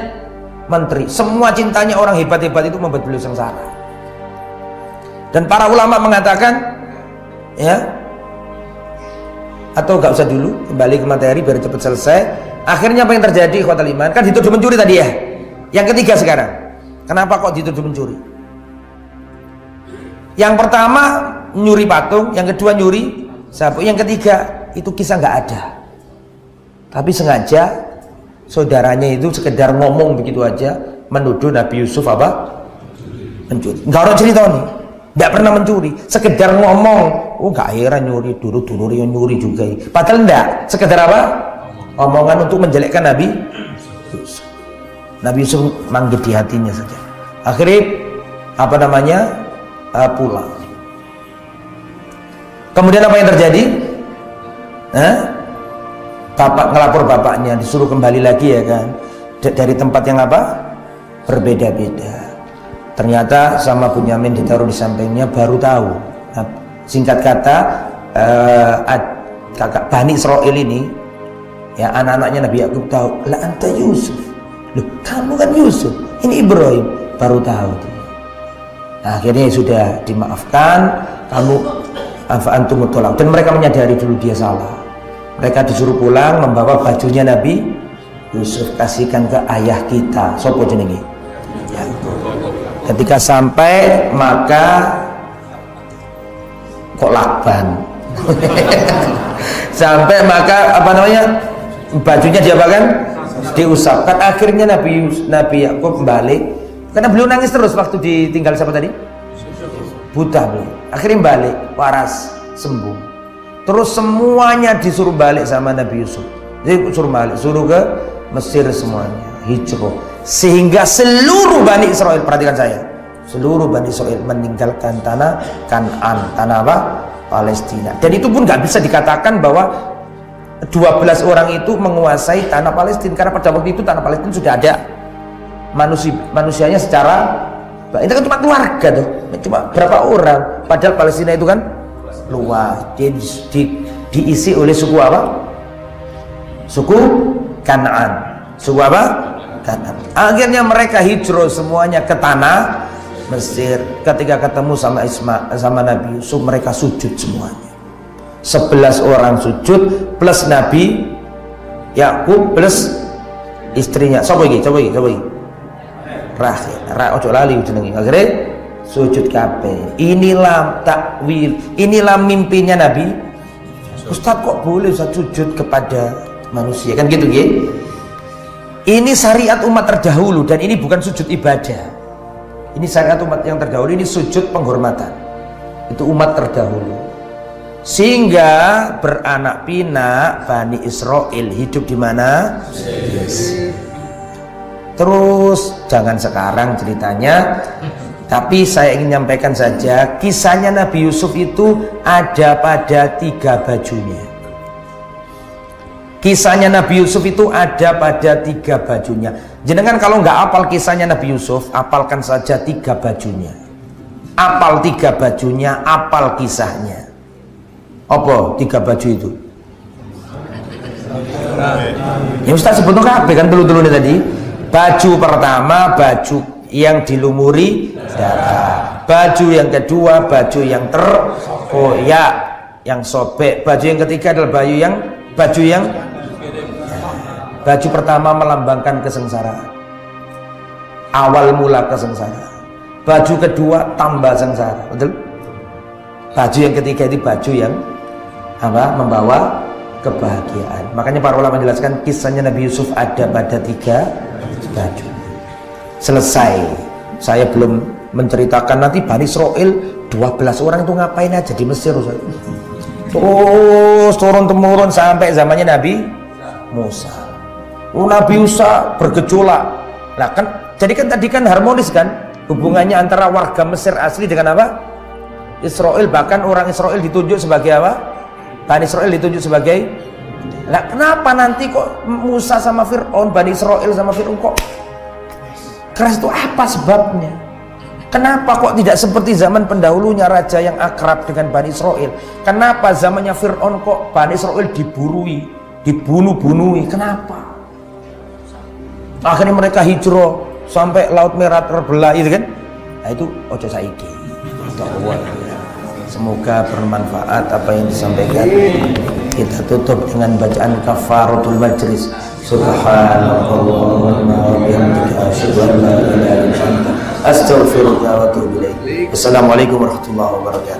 menteri. Semua cintanya orang hebat-hebat itu membuat beliau sengsara. Dan para ulama mengatakan, ya, atau gak usah dulu, kembali ke materi biar cepat selesai. Akhirnya apa yang terjadi ikhwatal iman? Kan dituduh mencuri tadi ya. Yang ketiga sekarang, kenapa kok dituduh mencuri? Yang pertama nyuri patung, yang kedua nyuri sabuk, yang ketiga itu kisah nggak ada. Tapi sengaja saudaranya itu sekedar ngomong begitu aja menuduh Nabi Yusuf apa? Mencuri. Nggak ada cerita nih, nggak pernah mencuri, sekedar ngomong. Oh nggak heran nyuri, dulu yang nyuri juga. Padahal enggak, sekedar apa? Omongan untuk menjelekkan Nabi Yusuf. Nabi Yusuf manggil di hatinya saja. Akhirnya apa namanya? Pulang. Kemudian apa yang terjadi? Bapak ngelapor bapaknya, disuruh kembali lagi ya kan, dari tempat yang apa? Berbeda-beda. Ternyata sama Bunyamin ditaruh di sampingnya, baru tahu. Nah, singkat kata, kakak Bani Israel ini, ya anak-anaknya Nabi Yakub tahu, lah anta Yusuf, loh kamu kan Yusuf, ini Ibrahim, baru tahu. Nah, akhirnya sudah dimaafkan, kamu antum tolak, dan mereka menyadari dulu dia salah. Mereka disuruh pulang membawa bajunya Nabi Yusuf, kasihkan ke ayah kita. Sopo jenenge? Ya. Ketika sampai maka kok lakban. Sampai maka apa namanya? Bajunya diapakan? Diusapkan. Akhirnya Nabi Yakub balik. Karena beliau nangis terus waktu ditinggal siapa tadi? Buta beliau. Akhirnya balik, waras, sembuh. Terus semuanya disuruh balik sama Nabi Yusuf. Jadi suruh balik, suruh ke Mesir semuanya, hijrah. Sehingga seluruh Bani Israel, perhatikan saya, seluruh Bani Israel meninggalkan tanah Kan'an, tanah apa? Palestina. Dan itu pun nggak bisa dikatakan bahwa 12 orang itu menguasai tanah Palestina, karena pada waktu itu tanah Palestina sudah ada manusianya secara, itu kan cuma keluarga tuh, cuma berapa orang, padahal Palestina itu kan luas. Diisi oleh suku apa? Suku Kan'an. Suku apa? Kan'an. Akhirnya mereka hijrah semuanya ke tanah Mesir. Ketika ketemu sama Nabi Yusuf, mereka sujud semuanya. 11 orang sujud plus Nabi Yakub plus istrinya. Coba lagi. Rahel, ojo lali jenenge. Akhirnya sujud kabeh. Inilah takwil, inilah mimpinya Nabi. Ustadz kok boleh Ustadz sujud kepada manusia, kan gitu ya? Ini syariat umat terdahulu dan ini bukan sujud ibadah. Ini syariat umat yang terdahulu, ini sujud penghormatan. Itu umat terdahulu. Sehingga beranak pinak Bani Israel hidup di mana? Yes. Terus jangan sekarang ceritanya, tapi saya ingin menyampaikan saja kisahnya Nabi Yusuf itu ada pada 3 bajunya. Kisahnya Nabi Yusuf itu ada pada 3 bajunya. Jenengan kalau nggak apal kisahnya Nabi Yusuf, apalkan saja 3 bajunya. Apal 3 bajunya, apal kisahnya. Apa 3 baju itu? Ya Ustaz sebutnya kabeh kan telu-telune tadi. Baju pertama baju yang dilumuri darah. Baju yang kedua baju yang terkoyak, yang sobek. Baju yang ketiga adalah baju pertama melambangkan kesengsaraan, awal mula kesengsaraan. Baju kedua tambah sengsara, betul? Baju yang ketiga itu baju yang apa? Membawa kebahagiaan. Makanya para ulama menjelaskan kisahnya Nabi Yusuf ada pada 3 baju. Selesai. Saya belum menceritakan nanti Bani Israel 12 orang itu ngapain aja di Mesir. Terus turun-temurun sampai zamannya Nabi Musa. Nabi Musa bergejolak. Nah kan, jadi kan tadi kan harmonis kan hubungannya antara warga Mesir asli dengan apa? Israel. Bahkan orang Israel ditunjuk sebagai apa? Bani Israel ditunjuk sebagai. Nah kenapa nanti kok Musa sama Fir'aun, Bani Israel sama Fir'aun kok keras? Itu apa sebabnya? Kenapa kok tidak seperti zaman pendahulunya raja yang akrab dengan Bani Israel? Kenapa zamannya Fir'aun kok Bani Israel diburui, dibunuh-bunuhi? Kenapa? Akhirnya mereka hijrah sampai Laut Merah terbelah itu kan? Nah itu ojo saiki. Semoga bermanfaat apa yang disampaikan. Kita tutup dengan bacaan kafaratul majlis. Subhanallahumma wa bihamdika asyhadu an la ilaha illa anta astaghfiruka wa atubu ilaik. Wassalamualaikum warahmatullahi wabarakatuh.